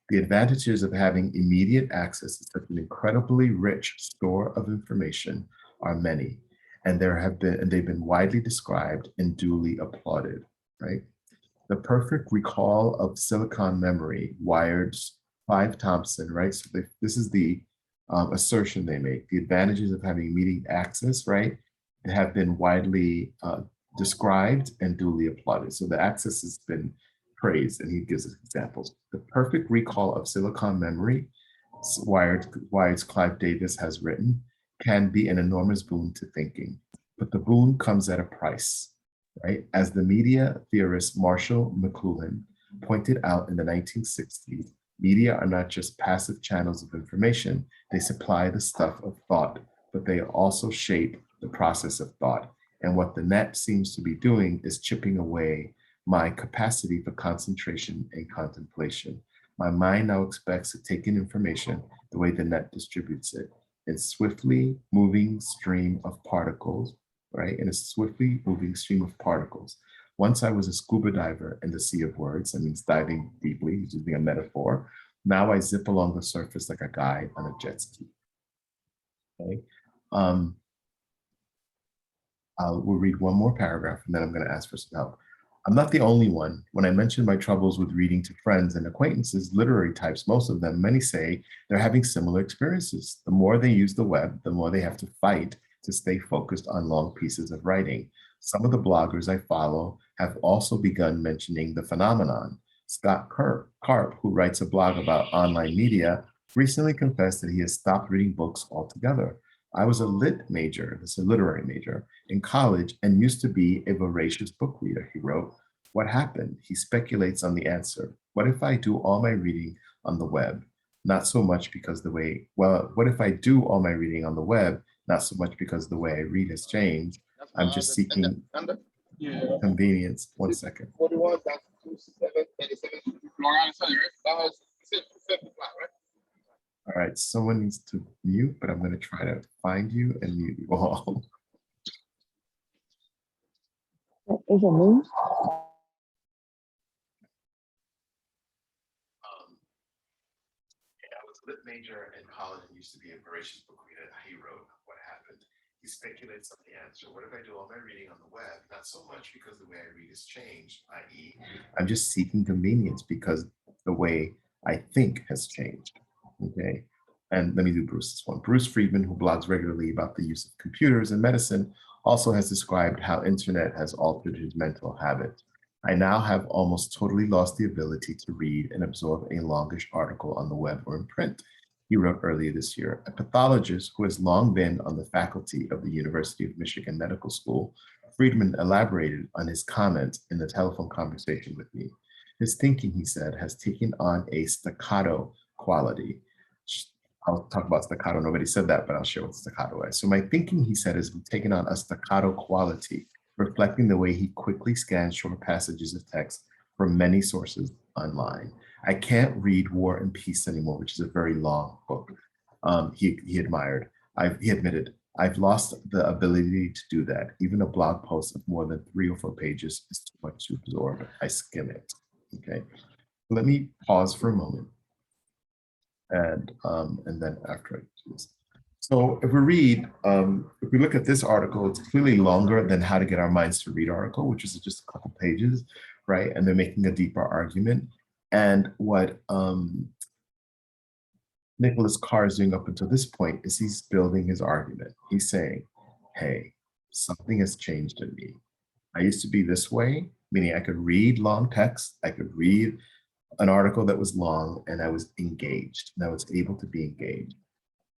The advantages of having immediate access to such an incredibly rich store of information are many, and they've been widely described and duly applauded, right? The perfect recall of silicon memory, Wired's Clive Thompson, right? So this is the assertion they make. The advantages of having immediate access, right, have been widely described and duly applauded. So the access has been praised, and he gives us examples. The perfect recall of silicon memory, Wired's Clive Davis has written, can be an enormous boon to thinking, but the boon comes at a price, right? As the media theorist Marshall McLuhan pointed out in the 1960s, media are not just passive channels of information, they supply the stuff of thought, but they also shape the process of thought. And what the net seems to be doing is chipping away my capacity for concentration and contemplation. My mind now expects to take in information the way the net distributes it, in swiftly moving stream of particles, right? In a swiftly moving stream of particles. Once I was a scuba diver in the sea of words, that means diving deeply, using a metaphor. Now I zip along the surface like a guy on a jet ski. Okay. We'll read one more paragraph and then I'm going to ask for some help. I'm not the only one. When I mention my troubles with reading to friends and acquaintances, literary types, most of them, many say they're having similar experiences. The more they use the web, the more they have to fight to stay focused on long pieces of writing. Some of the bloggers I follow have also begun mentioning the phenomenon. Scott Karp, who writes a blog about online media, recently confessed that he has stopped reading books altogether. I was a lit major, this is a literary major, in college and used to be a voracious book reader, he wrote. What happened? He speculates on the answer. What if I do all my reading on the web? Not so much because what if I do all my reading on the web? Not so much because the way I read has changed. I'm just seeking convenience. 1 second. 41, that's 2787. All right, someone needs to mute, but I'm going to try to find you and mute you all. Is it me? I was a lit major in college and used to be a voracious book reader. He wrote, what happened? He speculates on the answer. What if I do all my reading on the web? Not so much because the way I read has changed, i.e., I'm just seeking convenience because the way I think has changed. Okay. And let me do Bruce's one. Bruce Friedman, who blogs regularly about the use of computers in medicine, also has described how internet has altered his mental habits. I now have almost totally lost the ability to read and absorb a longish article on the web or in print. He wrote earlier this year. A pathologist who has long been on the faculty of the University of Michigan Medical School, Friedman elaborated on his comments in the telephone conversation with me. His thinking, he said, has taken on a staccato quality. I'll talk about staccato. Nobody said that, but I'll share what staccato is. So my thinking, he said, has taken on a staccato quality, reflecting the way he quickly scans short passages of text from many sources online. I can't read War and Peace anymore, which is a very long book. He admitted, I've lost the ability to do that. Even a blog post of more than 3 or 4 pages is too much to absorb. I skim it. Okay. Let me pause for a moment. And then after I do this. So if we look at this article, it's clearly longer than How to Get Our Minds to Read article, which is just a couple pages, right? And they're making a deeper argument. And what Nicholas Carr is doing up until this point is he's building his argument. He's saying, hey, something has changed in me. I used to be this way, meaning I could read long text, I could read an article that was long, and I was engaged, and I was able to be engaged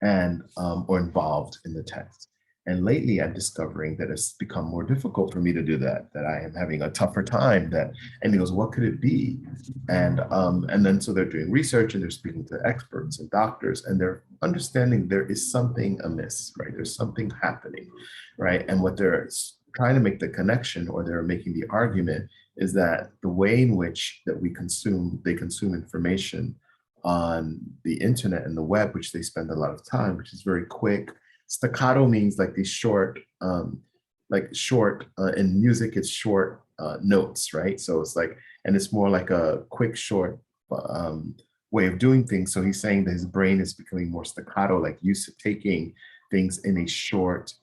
and or involved in the text. And lately I'm discovering that it's become more difficult for me to do that, that I am having a tougher time that, and he goes, what could it be? And then so they're doing research and they're speaking to experts and doctors and they're understanding there is something amiss, right? There's something happening, right? And what they're trying to make the connection or they're making the argument is that the way in which that they consume information on the internet and the web, which they spend a lot of time, which is very quick. Staccato means like these short, in music, it's short notes, right? So it's like, and it's more like a quick, short way of doing things. So he's saying that his brain is becoming more staccato, like used to taking things in a short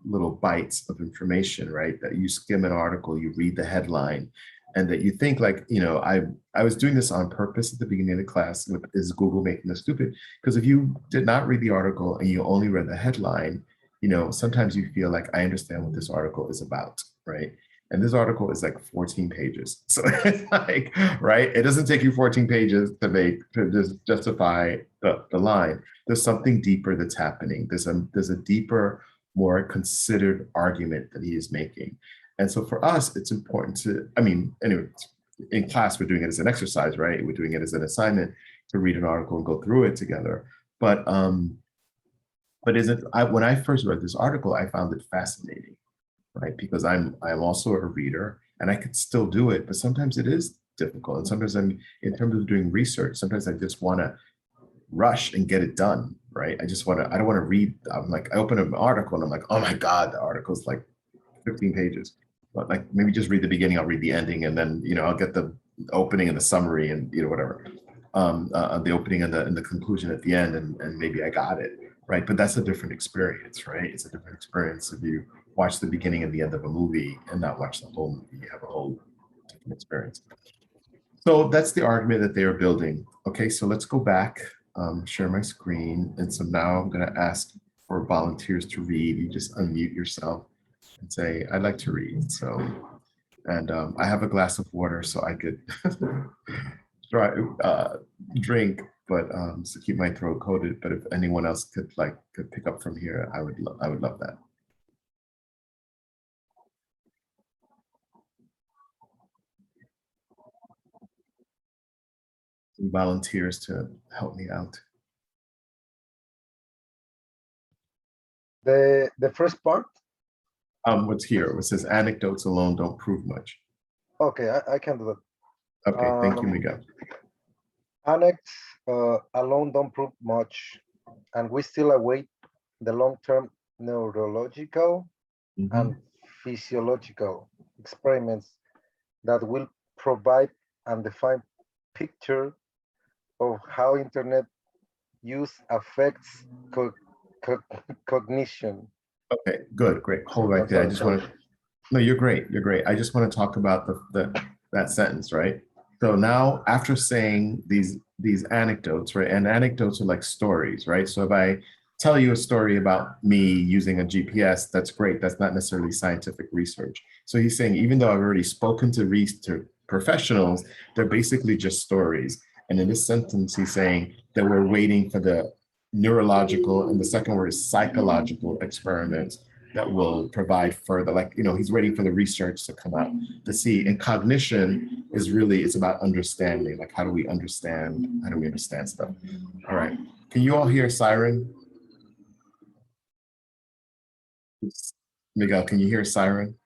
little bites of information, right? That you skim an article, you read the headline, and that you think like, I was doing this on purpose at the beginning of the class with, is Google making us stupid? Because if you did not read the article and you only read the headline, sometimes you feel like I understand what this article is about, right? And this article is like 14 pages. So it's like, right? It doesn't take you 14 pages to just justify the line. There's something deeper that's happening. There's a deeper, more considered argument that he is making. And so for us, it's important to, anyway, in class, we're doing it as an exercise, right? We're doing it as an assignment to read an article and go through it together. But when I first read this article, I found it fascinating, right? Because I'm also a reader and I could still do it, but sometimes it is difficult. And sometimes in terms of doing research, sometimes I just want to rush and get it done, right? I don't want to read. I'm like, I open an article and I'm like, oh my God, the article's like 15 pages. But like maybe just read the beginning, I'll read the ending, and then I'll get the opening and the summary and whatever. The opening and the conclusion at the end, and maybe I got it, right? But that's a different experience, right? It's a different experience if you watch the beginning and the end of a movie and not watch the whole movie. You have a whole different experience. So that's the argument that they are building. Okay, so let's go back, share my screen. And so now I'm gonna ask for volunteers to read. You just unmute yourself and say, I'd like to read. So, and I have a glass of water so I could try drink, but to keep my throat coated. But if anyone else could pick up from here, I would love that. Some volunteers to help me out. The first part. What's here? It says anecdotes alone don't prove much. Okay, I can do that. Okay, thank you, Miguel. Anecdotes alone don't prove much, and we still await the long-term neurological and physiological experiments that will provide and define picture of how internet use affects cognition. Okay, good, great. Hold right there. I just want to. No, you're great. You're great. I just want to talk about that sentence, right? So now, after saying these anecdotes, right? And anecdotes are like stories, right? So if I tell you a story about me using a GPS, that's great. That's not necessarily scientific research. So he's saying, even though I've already spoken to professionals, they're basically just stories. And in this sentence, he's saying that we're waiting for the neurological, and the second word is psychological experiments that will provide further, he's waiting for the research to come out to see. And cognition is really, it's about understanding, like how do we understand stuff? All right, can you all hear siren? Miguel, can you hear siren?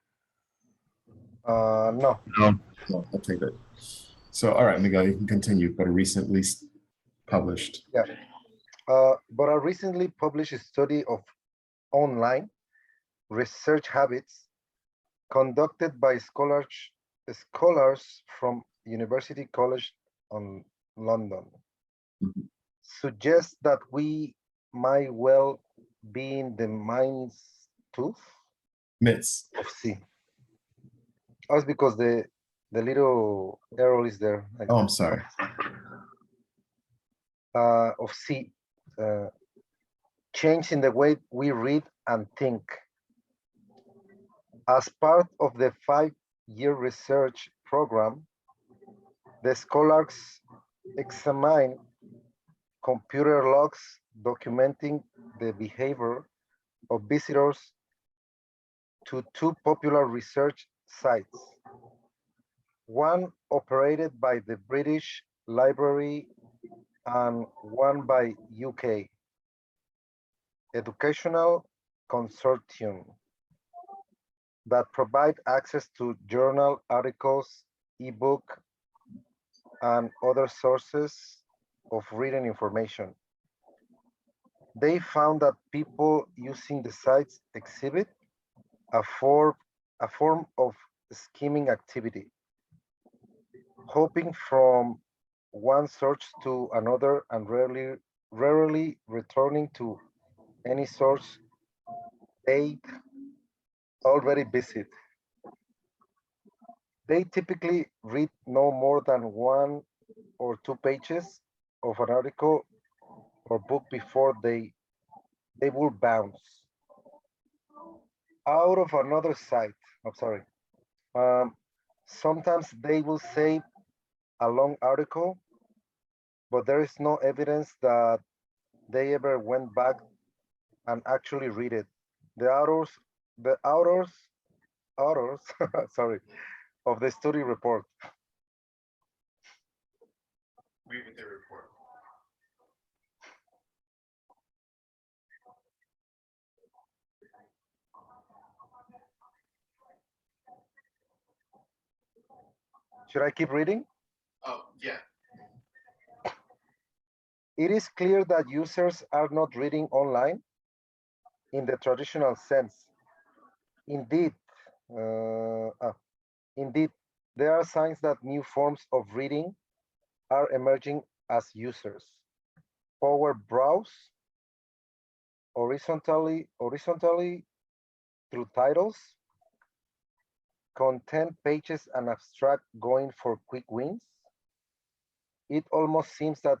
No. No, okay, good. So, all right, Miguel, you can continue, but recently published. Yeah. But a recently published study of online research habits conducted by scholars from University College on London suggests that we might well be in the midst of C. That's because the little arrow is there. Oh, I'm sorry. Of C, change in the way we read and think. As part of the 5-year research program, the scholars examine computer logs documenting the behavior of visitors to two popular research sites. One operated by the British Library and one by UK Educational Consortium that provide access to journal articles, ebook, and other sources of reading information. They found that people using the sites exhibit a form of skimming activity, hopping from one source to another and rarely returning to any source they already visit. They typically read no more than 1 or 2 pages of an article or book before they will bounce out of another site. I'm sorry. Um, Sometimes they will save a long article, but there is no evidence that they ever went back and actually read it. The authors, sorry, of the study report. Read what they report. Should I keep reading? Oh, yeah. It is clear that users are not reading online in the traditional sense. Indeed, indeed, there are signs that new forms of reading are emerging as users. Power browse horizontally through titles, content pages and abstract going for quick wins. It almost seems that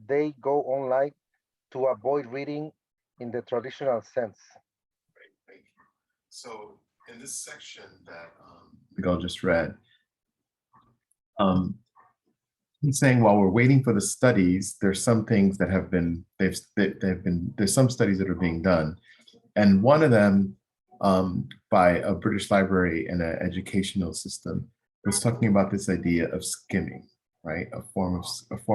they go online to avoid reading in the traditional sense. Great, thank you. So in this section that Miguel just read, he's saying while we're waiting for the studies, there's some things that have been, there's some studies that are being done. And one of them by a British library and an educational system was talking about this idea of skimming, right? A form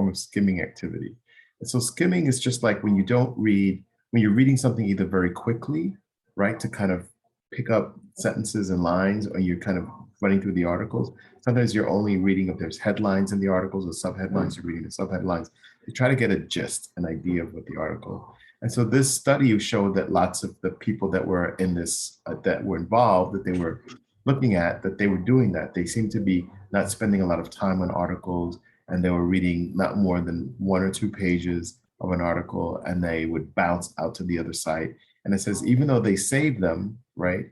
of skimming activity. And so skimming is just like when you don't read, when you're reading something either very quickly, right, to kind of pick up sentences and lines, or you're kind of running through the articles. Sometimes you're only reading if there's headlines in the articles or subheadlines, you're reading the subheadlines. You try to get a gist, an idea of what the article. And so this study showed that lots of the people that were in this, that were involved, that they were looking at, that they were doing that. They seemed to be not spending a lot of time on articles, and they were reading not more than 1 or 2 pages of an article, and they would bounce out to the other site. And it says, even though they saved them, right?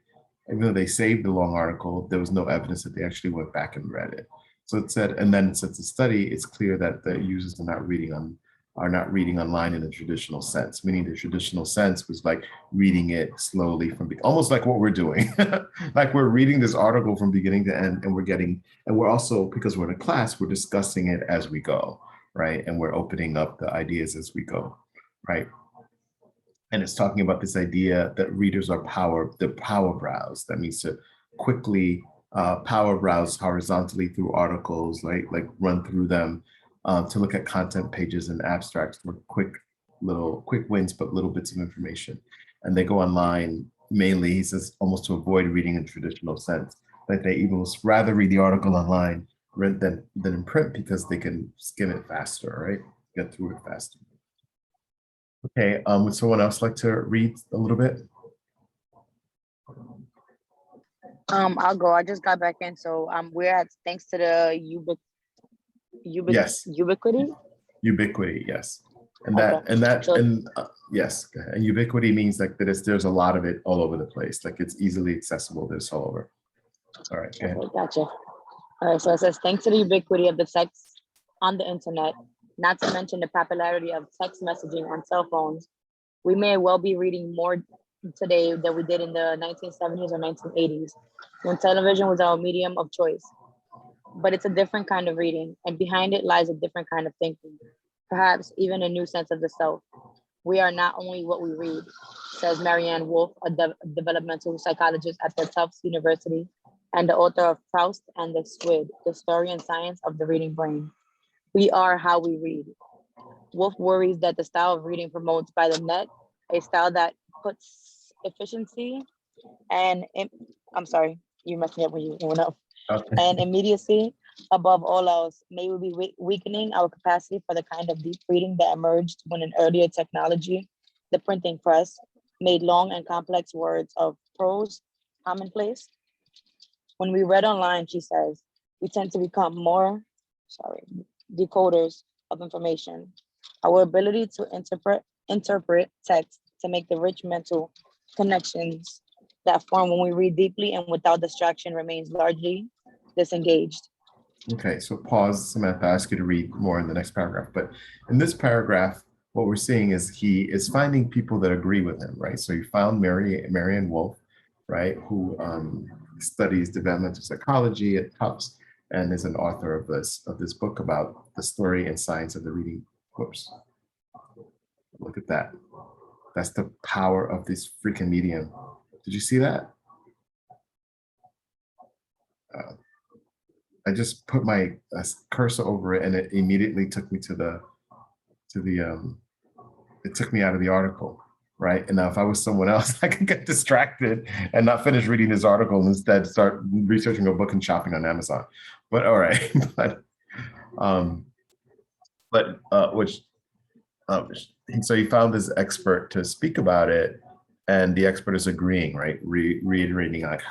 Even though they saved the long article, there was no evidence that they actually went back and read it. So it said, and then since the study, it's clear that the users are not reading online in a traditional sense, meaning the traditional sense was like reading it slowly from almost like what we're doing. Like we're reading this article from beginning to end, and we're also, because we're in a class, we're discussing it as we go, right? And we're opening up the ideas as we go, right? And it's talking about this idea that readers are power browse. That means to quickly power browse horizontally through articles, like run through them to look at content pages and abstracts for quick wins, but little bits of information. And they go online mainly, he says, almost to avoid reading in traditional sense. Like they even rather read the article online than in print, because they can skim it faster, right? Get through it faster. Okay, would someone else like to read a little bit? I'll go. I just got back in, so we're at thanks to the Yes. ubiquity. Ubiquity, yes. Yes, and ubiquity means like that there's a lot of it all over the place, like it's easily accessible. There's all over. All right, go ahead. Okay, gotcha. All right, so it says, thanks to the ubiquity of the text on the internet, not to mention the popularity of text messaging on cell phones, we may well be reading more today than we did in the 1970s or 1980s, when television was our medium of choice. But it's a different kind of reading, and behind it lies a different kind of thinking, perhaps even a new sense of the self. We are not only what we read, says Marianne Wolf, a developmental psychologist at the Tufts University and the author of Proust and the Squid, the story and science of the reading brain. We are how we read. Wolf worries that the style of reading promotes by the net, a style that puts efficiency and, I'm sorry, you messed me up when you went up, Okay. and immediacy above all else, may we be weakening our capacity for the kind of deep reading that emerged when an earlier technology, the printing press, made long and complex words of prose commonplace. When we read online, she says, we tend to become more, decoders of information. Our ability to interpret text to make the rich mental connections that form when we read deeply and without distraction remains largely disengaged. Okay, so pause, Samantha. I ask you to read more in the next paragraph. But in this paragraph, what we're seeing is he is finding people that agree with him, right? So he found Marianne Wolf, right, who studies developmental psychology at Tufts and is an author of this book about the story and science of the reading. Whoops. Look at that. That's the power of this freaking medium. Did you see that? I just put my cursor over it and it immediately took me it took me out of the article, right? And now if I was someone else, I could get distracted and not finish reading this article and instead start researching a book and shopping on Amazon. But all right, so he found this expert to speak about it, and the expert is agreeing, right? Reiterating like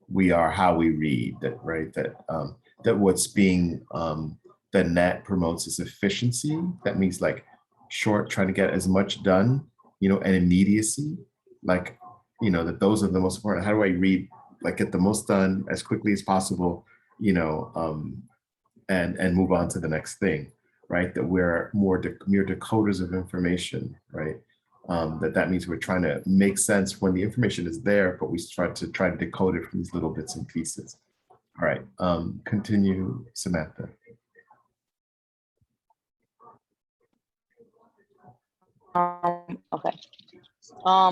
we are how we read, that right? That what's being the net promotes is efficiency. That means like short, trying to get as much done, and immediacy. Like, that those are the most important. How do I read, like get the most done as quickly as possible, and move on to the next thing, right? That we're mere decoders of information, right? That means we're trying to make sense when the information is there, but we try to decode it from these little bits and pieces. All right, continue, Samantha. Okay.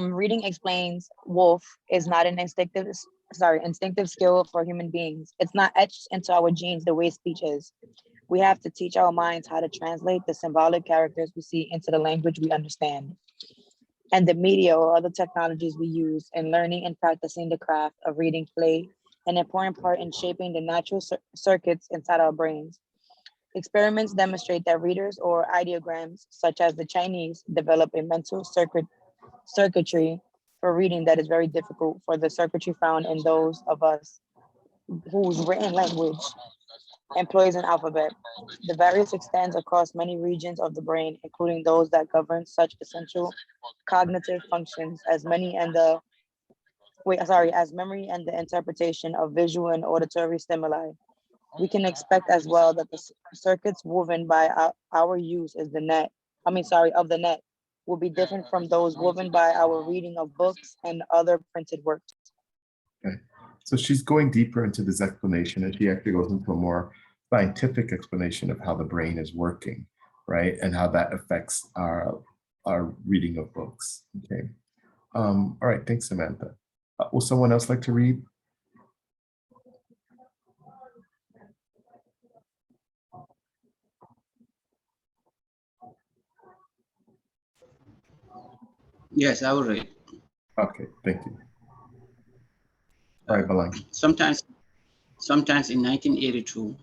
Reading, explains Wolf, is not an instinctive skill for human beings. It's not etched into our genes the way speech is. We have to teach our minds how to translate the symbolic characters we see into the language we understand. And the media or other technologies we use in learning and practicing the craft of reading play an important part in shaping the natural circuits inside our brains. Experiments demonstrate that readers or ideograms, such as the Chinese, develop a mental circuitry for reading that is very difficult for the circuitry found in those of us whose written language employs an alphabet. The various extends across many regions of the brain, including those that govern such essential cognitive functions as memory and the interpretation of visual and auditory stimuli. We can expect as well that the circuits woven by our use of the net will be different from those woven by our reading of books and other printed works. Okay, so she's going deeper into this explanation, and she actually goes into a more scientific explanation of how the brain is working, right, and how that affects our reading of books. Okay, all right, thanks, Samantha. Will someone else like to read? Yes, I will read. Okay, thank you. All right, Balang. Sometimes in 1982,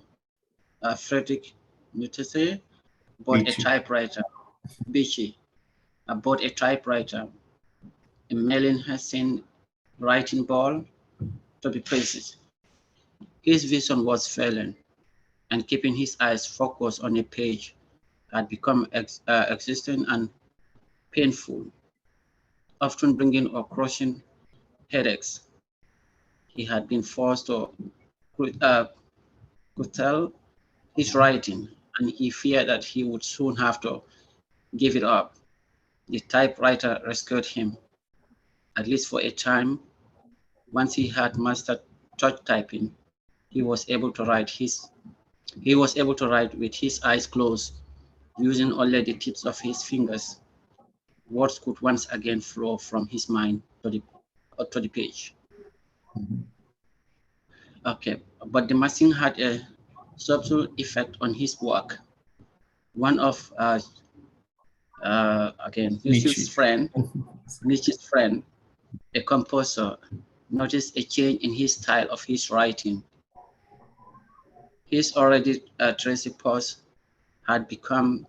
Frederick Nietzsche bought a typewriter. Beachy bought a typewriter, a Mellin Hessing writing ball, to be precise. His vision was failing, and keeping his eyes focused on a page had become exhausting and painful, often bringing or crushing headaches. He had been forced to curtail his writing, and he feared that he would soon have to give it up. The typewriter rescued him, at least for a time. Once he had mastered touch typing, he was able to write with his eyes closed, using only the tips of his fingers. words could once again flow from his mind to the page. Okay, but the machine had a subtle effect on his work. One of again Nietzsche's friend, a composer, noticed a change in his style of his writing. His already tracy prose had become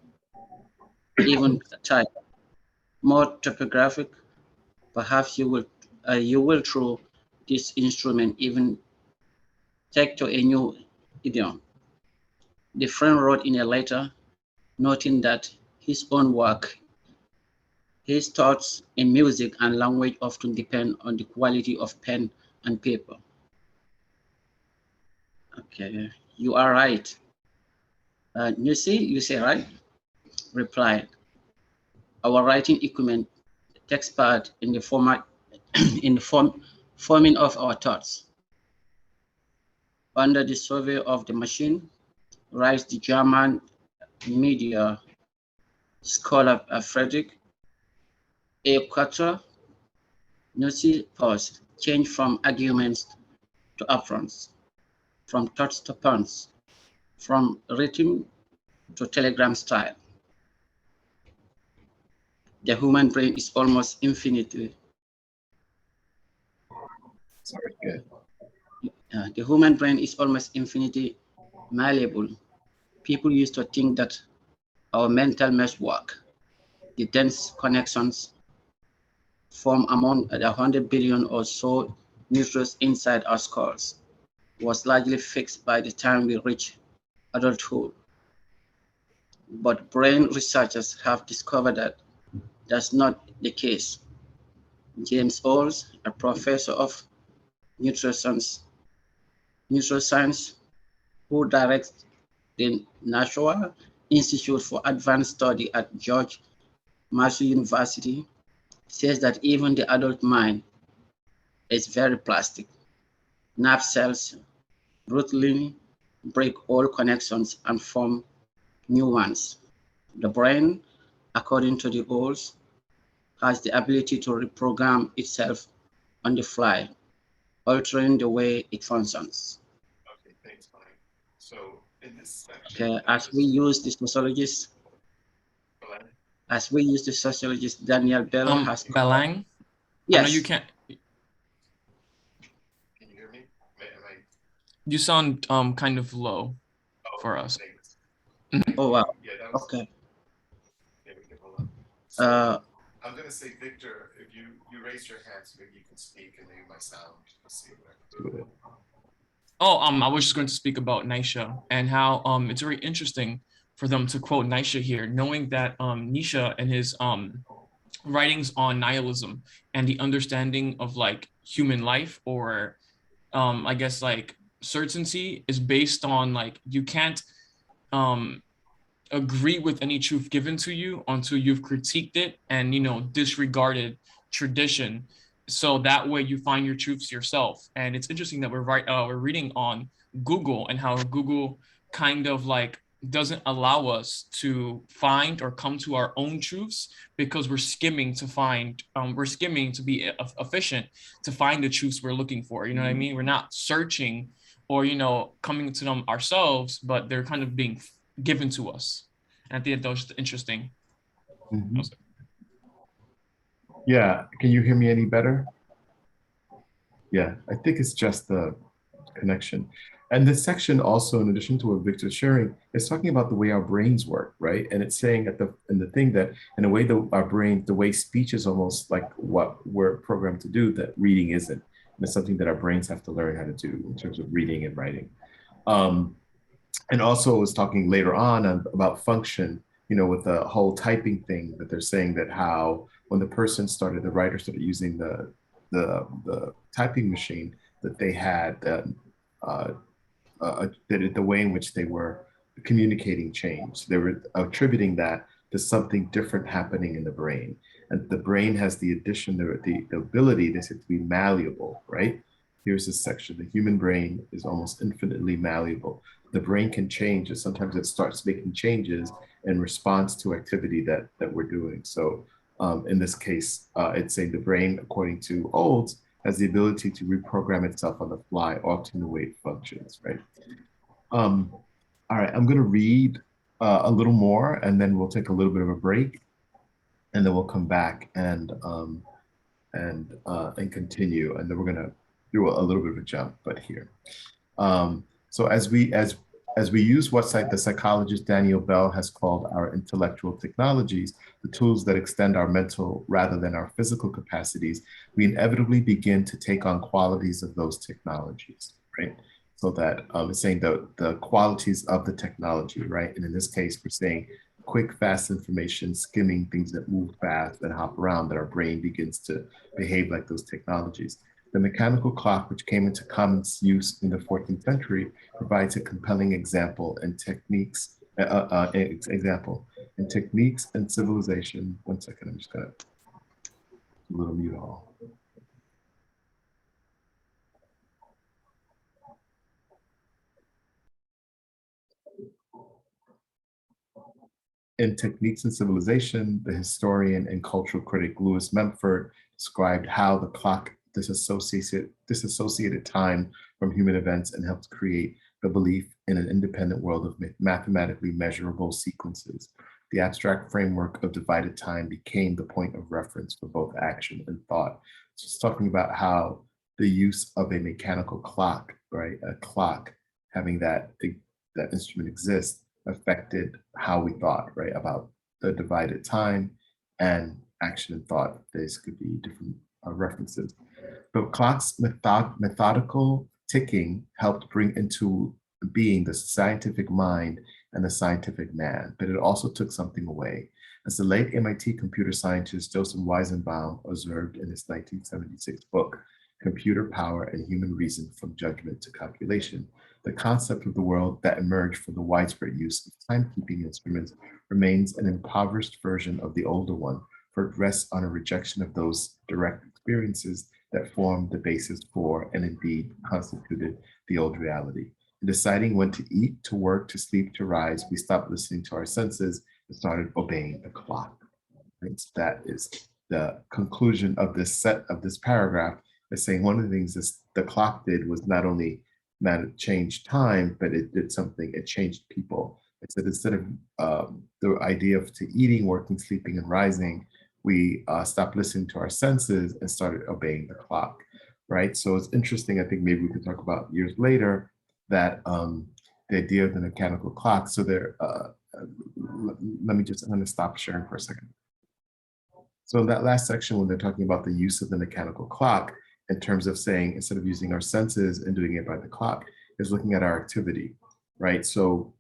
even tighter, more topographic. Perhaps you will through this instrument even take to a new idiom. The friend wrote in a letter, noting that his own work, his thoughts in music and language often depend on the quality of pen and paper. Okay, you are right. You say right? Replied. Our writing equipment takes part in the format in the forming of our thoughts. Under the survey of the machine, writes the German media scholar Friedrich A. Quattro, Ngozi pause changed from arguments to affronts, from thoughts to puns, from rhythm to telegram style. The human brain is almost infinitely. Sorry, good. The human brain is almost infinitely malleable. People used to think that our mental mesh work, the dense connections formed among the 100 billion or so neutrons inside our skulls, was largely fixed by the time we reach adulthood. But brain researchers have discovered that that's not the case. James Olds, a professor of neuroscience, who directs the National Institute for Advanced Study at George Mason University, says that even the adult mind is very plastic. Nerve cells brutally break all connections and form new ones. The brain, according to the Olds, has the ability to reprogram itself on the fly, altering the way it functions. Okay, thanks, Mike. So in this section, Okay, as we use the sociologist Daniel Bell has Belang, yes. I know you can't. Can you hear me? You sound kind of low for us. Oh wow. Yeah, that was okay. Hold on. So, I'm gonna say, Victor, if you raise your hand, so maybe you can speak, and maybe my sound. Let's see what I can do with it. Oh, I was just going to speak about Nietzsche and how it's very interesting for them to quote Nietzsche here, knowing that Nietzsche and his writings on nihilism and the understanding of like human life, or I guess like certainty, is based on like you can't agree with any truth given to you until you've critiqued it and disregarded tradition, so that way you find your truths yourself. And it's interesting that we're reading on Google, and how Google kind of like doesn't allow us to find or come to our own truths, because we're skimming to be efficient, to find the truths we're looking for. You know what I mean? We're not searching or coming to them ourselves, but they're kind of being given to us. And I think that was just interesting. Mm-hmm. Yeah, can you hear me any better? Yeah, I think it's just the connection. And this section also, in addition to what Victor's sharing, is talking about the way our brains work, right? And it's saying in the thing that in a way that our brain, the way speech is almost like what we're programmed to do, that reading isn't. And it's something that our brains have to learn how to do in terms of reading and writing. And also was talking later on about function, with the whole typing thing, that they're saying that how when the writer started using the typing machine, that they had the way in which they were communicating changed. They were attributing that to something different happening in the brain. And the brain has the ability, they said, to be malleable, right? Here's this section. The human brain is almost infinitely malleable. The brain can change, and sometimes it starts making changes in response to activity that we're doing. So in this case, it's saying the brain, according to Olds, has the ability to reprogram itself on the fly, altering the way it functions, right? All right, I'm gonna read a little more, and then we'll take a little bit of a break, and then we'll come back and continue, and then we're gonna do a little bit of a jump, but here. So as we use what the psychologist Daniel Bell has called our intellectual technologies, the tools that extend our mental rather than our physical capacities, we inevitably begin to take on qualities of those technologies, right? So that it's saying the qualities of the technology, right? And in this case, we're saying quick, fast information, skimming, things that move fast and hop around, that our brain begins to behave like those technologies. The mechanical clock, which came into common use in the 14th century, provides a compelling example in techniques and civilization. 1 second, I'm just gonna do a little mute all. In Techniques and Civilization, the historian and cultural critic Louis Mempford described how the clock disassociated time from human events and helped create the belief in an independent world of mathematically measurable sequences. The abstract framework of divided time became the point of reference for both action and thought. So it's talking about how the use of a mechanical clock, right, a clock, having that instrument exist, affected how we thought, right, about the divided time and action and thought. These could be different references. But clock's methodical ticking helped bring into being the scientific mind and the scientific man, but it also took something away. As the late MIT computer scientist Joseph Weizenbaum observed in his 1976 book, Computer Power and Human Reason from Judgment to Calculation, the concept of the world that emerged from the widespread use of timekeeping instruments remains an impoverished version of the older one, for it rests on a rejection of those direct experiences that formed the basis for and indeed constituted the old reality. In deciding when to eat, to work, to sleep, to rise, we stopped listening to our senses and started obeying the clock. Right? So that is the conclusion of this paragraph, is saying one of the things that the clock did was not only change time, but it did something, it changed people. It said instead of the idea of eating, working, sleeping, and rising, we stopped listening to our senses and started obeying the clock, right? So it's interesting, I think maybe we could talk about years later, that the idea of the mechanical clock. So there, let me just, I'm gonna stop sharing for a second. So in that last section, when they're talking about the use of the mechanical clock, in terms of saying, instead of using our senses and doing it by the clock, is looking at our activity, right? So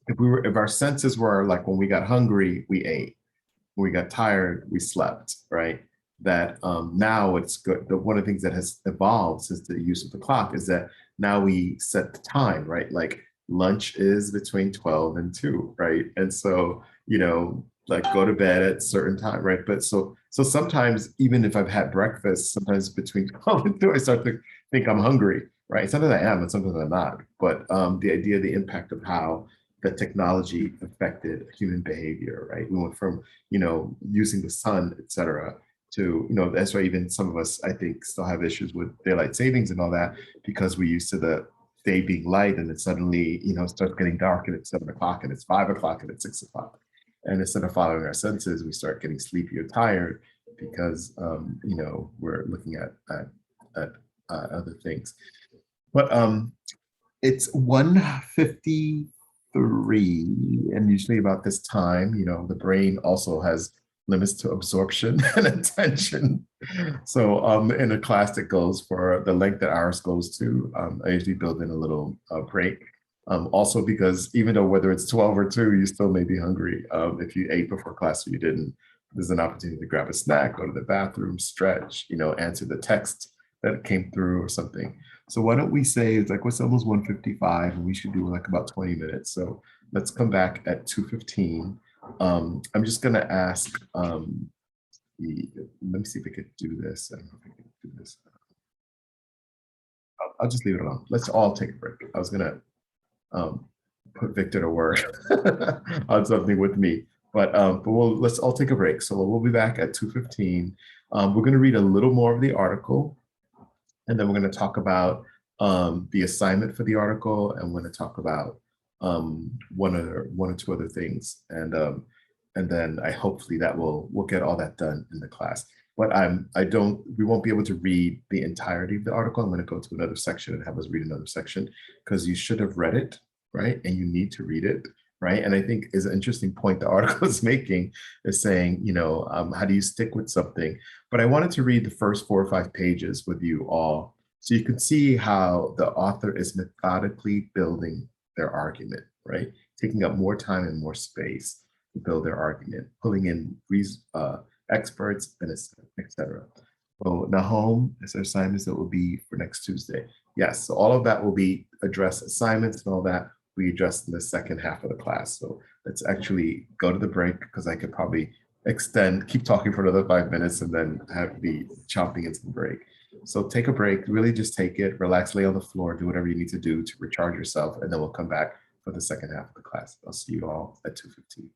if our senses were like, when we got hungry, we ate. When we got tired, we slept, right? That now it's good. One of the things that has evolved since the use of the clock is that now we set the time, right? Like lunch is between 12 and 2, right? And so, you know, like go to bed at a certain time, right? But so sometimes, even if I've had breakfast, sometimes between 12 and 2, I start to think I'm hungry, right? Sometimes I am, and sometimes I'm not. But the idea, the impact of how the technology affected human behavior, right? We went from, you know, using the sun, et cetera, to, you know, that's why even some of us, I think, still have issues with daylight savings and all that, because we're used to the day being light, and then suddenly, you know, it starts getting dark and it's 7 o'clock and it's 5 o'clock and it's 6 o'clock. And instead of following our senses, we start getting sleepy or tired because, you know, we're looking at other things. But it's 1:53, and usually about this time, you know, the brain also has limits to absorption and attention. So in a class that goes for the length that ours goes to, I usually build in a little break. Also because even though whether it's 12 or 2, you still may be hungry. If you ate before class or you didn't, there's an opportunity to grab a snack, go to the bathroom, stretch, you know, answer the text that came through or something. So why don't we say, it's like, what's almost 1:55, and we should do like about 20 minutes. So let's come back at 2:15. I'm just gonna ask, let me see if I could do this. I don't know if I can do this. I'll just leave it alone. Let's all take a break. I was gonna put Victor to work on something with me, But let's all take a break. So we'll be back at 2:15. We're going to read a little more of the article, and then we're going to talk about the assignment for the article, and we're going to talk about one or two other things, and then hopefully that we'll get all that done in the class. But we won't be able to read the entirety of the article. I'm going to go to another section and have us read another section, because you should have read it, right? And you need to read it, right? And I think is an interesting point the article is making, is saying, how do you stick with something? But I wanted to read the first 4 or 5 pages with you all, so you can see how the author is methodically building their argument, right? Taking up more time and more space to build their argument, pulling in experts, and etc. Well, Nahom, is there assignments that will be for next Tuesday? Yes, so all of that will be addressed, assignments and all that we addressed in the second half of the class. So let's actually go to the break, because I could probably keep talking for another 5 minutes and then be chomping into the break. So take a break, really just take it, relax, lay on the floor, do whatever you need to do to recharge yourself, and then we'll come back for the second half of the class. I'll see you all at 2:15.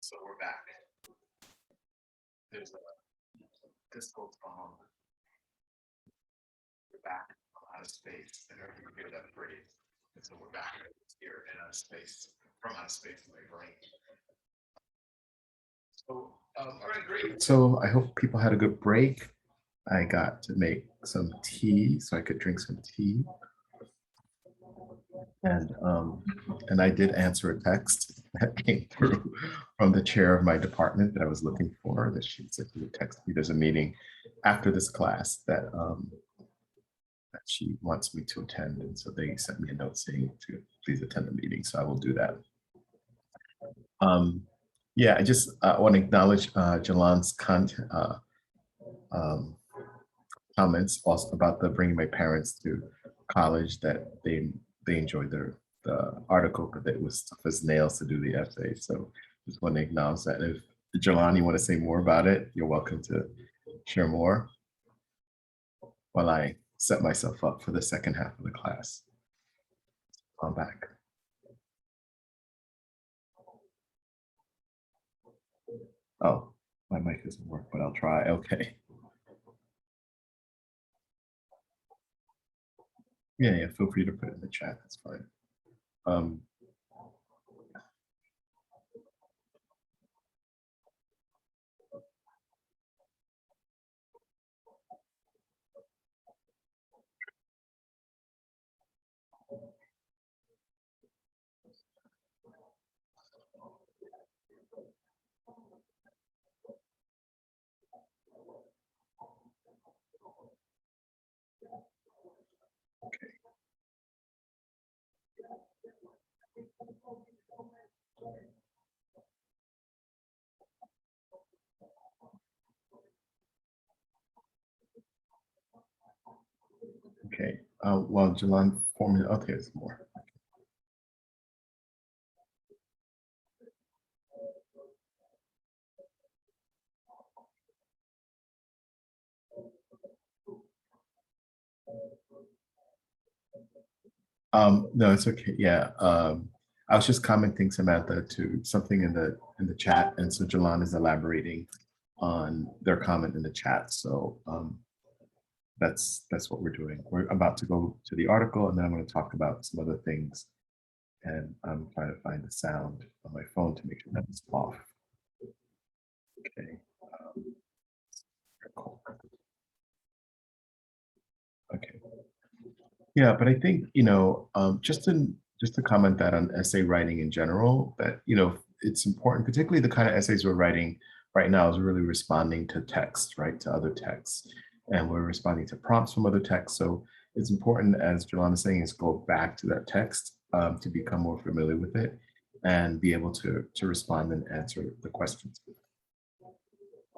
So we're back. There's a disco song. We're back out of space. And you hear that phrase. And so we're back here in outer space, from outer space in my brain. So, all right, great. So I hope people had a good break. I got to make some tea so I could drink some tea. And I did answer a text that came through from the chair of my department that I was looking for, that she said she would text me. There's a meeting after this class that that she wants me to attend. And so they sent me a note saying to please attend the meeting. So I will do that. Yeah, I just want to acknowledge Jalan's comments also about the bringing my parents to college, that they enjoyed the article, but it was tough as nails to do the essay. So just want to acknowledge that. If Jalan, you want to say more about it, you're welcome to share more while I set myself up for the second half of the class. I'm back. Oh, my mic doesn't work, but I'll try. Okay. Yeah, feel free to put it in the chat. That's fine. Okay. Okay. Well, Jalan, okay, there's more. No, it's okay. Yeah. I was just commenting, Samantha, to something in the chat, and so Jalan is elaborating on their comment in the chat. So that's what we're doing. We're about to go to the article, and then I'm going to talk about some other things. And I'm trying to find the sound on my phone to make sure that it's off. Okay. Cool. Okay. Yeah, but I think, just to comment that on essay writing in general, that, it's important, particularly the kind of essays we're writing right now is really responding to text, right, to other texts. And we're responding to prompts from other texts. So it's important, as Jalan is saying, is go back to that text to become more familiar with it and be able to respond and answer the questions.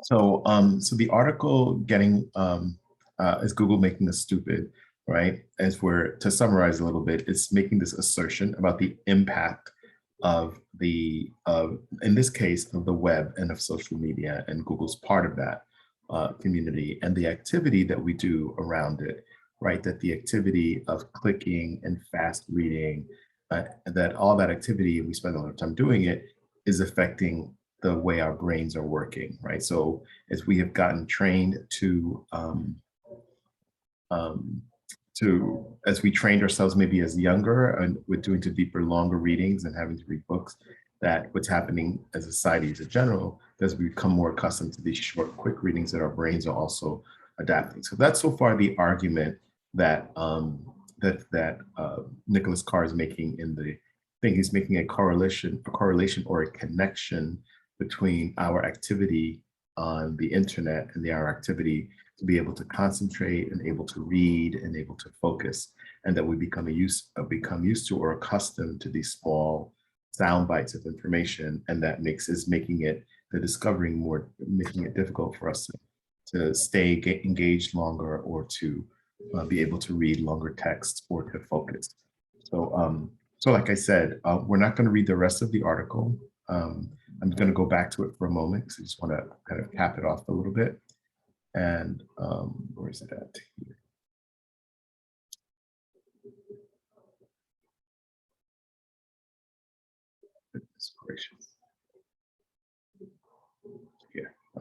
So, so the article getting, is Google making us stupid, right? To summarize a little bit, it's making this assertion about the impact of in this case, of the web and of social media, and Google's part of that community and the activity that we do around it, right? That the activity of clicking and fast reading, that all that activity, we spend a lot of time doing it, is affecting the way our brains are working, right? So as we have gotten trained as we trained ourselves maybe as younger and with doing to deeper, longer readings and having to read books, that what's happening as a society as a general, as we become more accustomed to these short, quick readings, that our brains are also adapting. So that's so far the argument that Nicholas Carr is making in the thing. He's making a correlation or a connection between our activity on the internet and our activity to be able to concentrate and able to read and able to focus, and that we become used to or accustomed to these small sound bites of information, and that making it difficult for us to stay engaged longer, or to be able to read longer text, or to focus. So, so like I said, we're not going to read the rest of the article. I'm going to go back to it for a moment because I just want to kind of cap it off a little bit. And where is it at? Goodness gracious.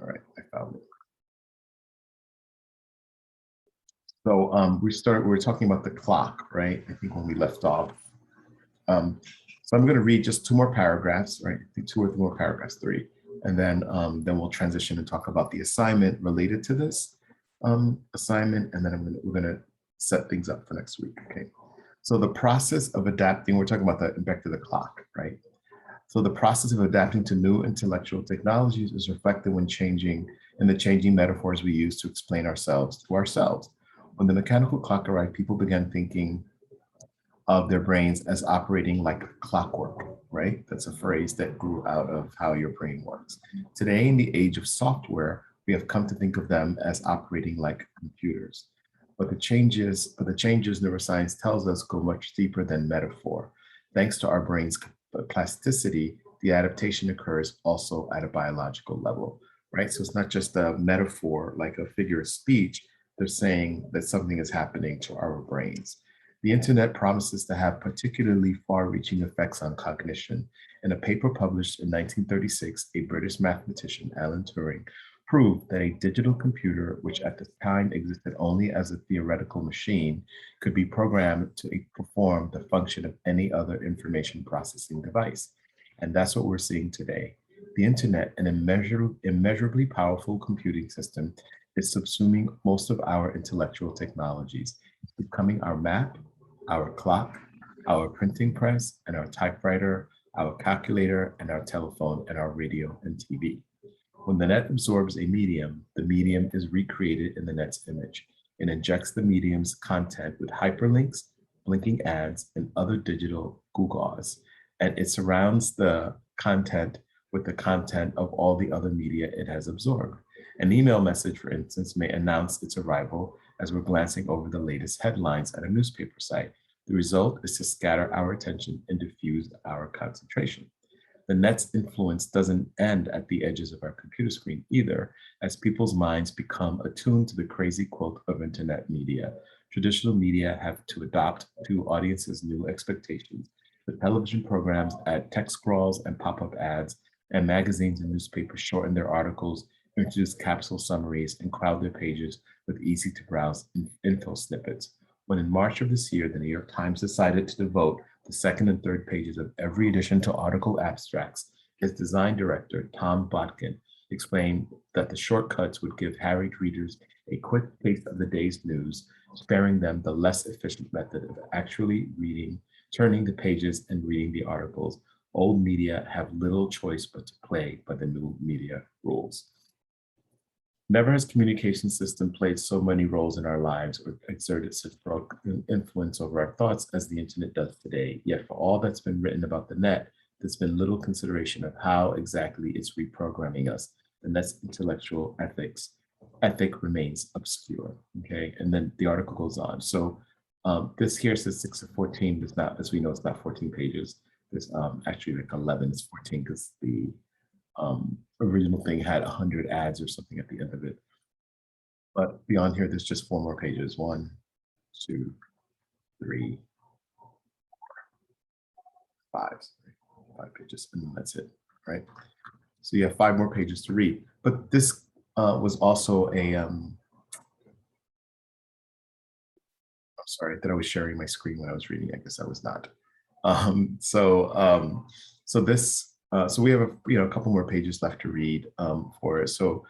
All right, I found it. So we're talking about the clock, right? I think when we left off. So I'm going to read just 2 more paragraphs, right? 2 or 3 more paragraphs, 3, and then we'll transition and talk about the assignment related to this assignment, and then we're going to set things up for next week. Okay. So the process of adapting, we're talking about that back to the clock, right? So the process of adapting to new intellectual technologies is reflected when in the changing metaphors we use to explain ourselves to ourselves. When the mechanical clock arrived, people began thinking of their brains as operating like clockwork, right? That's a phrase that grew out of how your brain works. Today, in the age of software, we have come to think of them as operating like computers. But the changes neuroscience tells us go much deeper than metaphor. Thanks to our brain's plasticity, the adaptation occurs also at a biological level, right? So it's not just a metaphor, like a figure of speech. They're saying that something is happening to our brains. The internet promises to have particularly far-reaching effects on cognition. In a paper published in 1936, a British mathematician, Alan Turing, proved that a digital computer, which at the time existed only as a theoretical machine, could be programmed to perform the function of any other information processing device. And that's what we're seeing today. The internet, an immeasurably powerful computing system, is subsuming most of our intellectual technologies. It's becoming our map, our clock, our printing press, and our typewriter, our calculator, and our telephone, and our radio and TV. When the net absorbs a medium, the medium is recreated in the net's image. It injects the medium's content with hyperlinks, blinking ads, and other digital gewgaws, and it surrounds the content with the content of all the other media it has absorbed. An email message, for instance, may announce its arrival as we're glancing over the latest headlines at a newspaper site. The result is to scatter our attention and diffuse our concentration. The net's influence doesn't end at the edges of our computer screen either, as people's minds become attuned to the crazy quilt of internet media. Traditional media have to adapt to audiences' new expectations. The television programs add text scrolls and pop-up ads, and magazines and newspapers shorten their articles, introduce capsule summaries, and crowd their pages with easy-to-browse info snippets. When in March of this year, the New York Times decided to devote the second and third pages of every edition to article abstracts, its design director, Tom Botkin, explained that the shortcuts would give harried readers a quick taste of the day's news, sparing them the less efficient method of actually reading, turning the pages, and reading the articles. Old media have little choice but to play by the new media rules. Never has communication system played so many roles in our lives or exerted such broad influence over our thoughts as the internet does today. Yet for all that's been written about the net, there's been little consideration of how exactly it's reprogramming us. The net's intellectual ethic remains obscure, okay? And then the article goes on. So this here says 6 of 14, it's not, as we know, it's not 14 pages. There's actually like 11, it's 14 because the original thing had 100 ads or something at the end of it. But beyond here, there's just 4 more pages. 1, 2, 3, 4, 5 pages, and that's it, right? So you have 5 more pages to read. But this was also a, I'm sorry, I thought I was sharing my screen when I was reading. I guess I was not. So we have a couple more pages left to read for it. So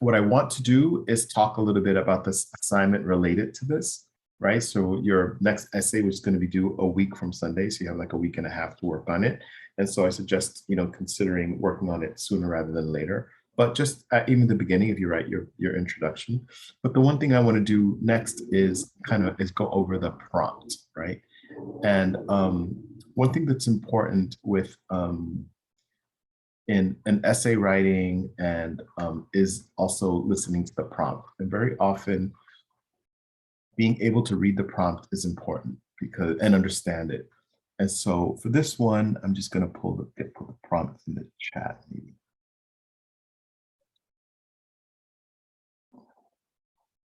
what I want to do is talk a little bit about this assignment related to this, right? So your next essay, which is going to be due a week from Sunday, so you have like a week and a half to work on it. And so I suggest considering working on it sooner rather than later. But just at even the beginning, if you write your introduction. But the one thing I want to do next is go over the prompt, right? And one thing that's important with in an essay writing and is also listening to the prompt. And very often being able to read the prompt is important and understand it. And so for this one, I'm just going to pull the prompt in the chat. Maybe.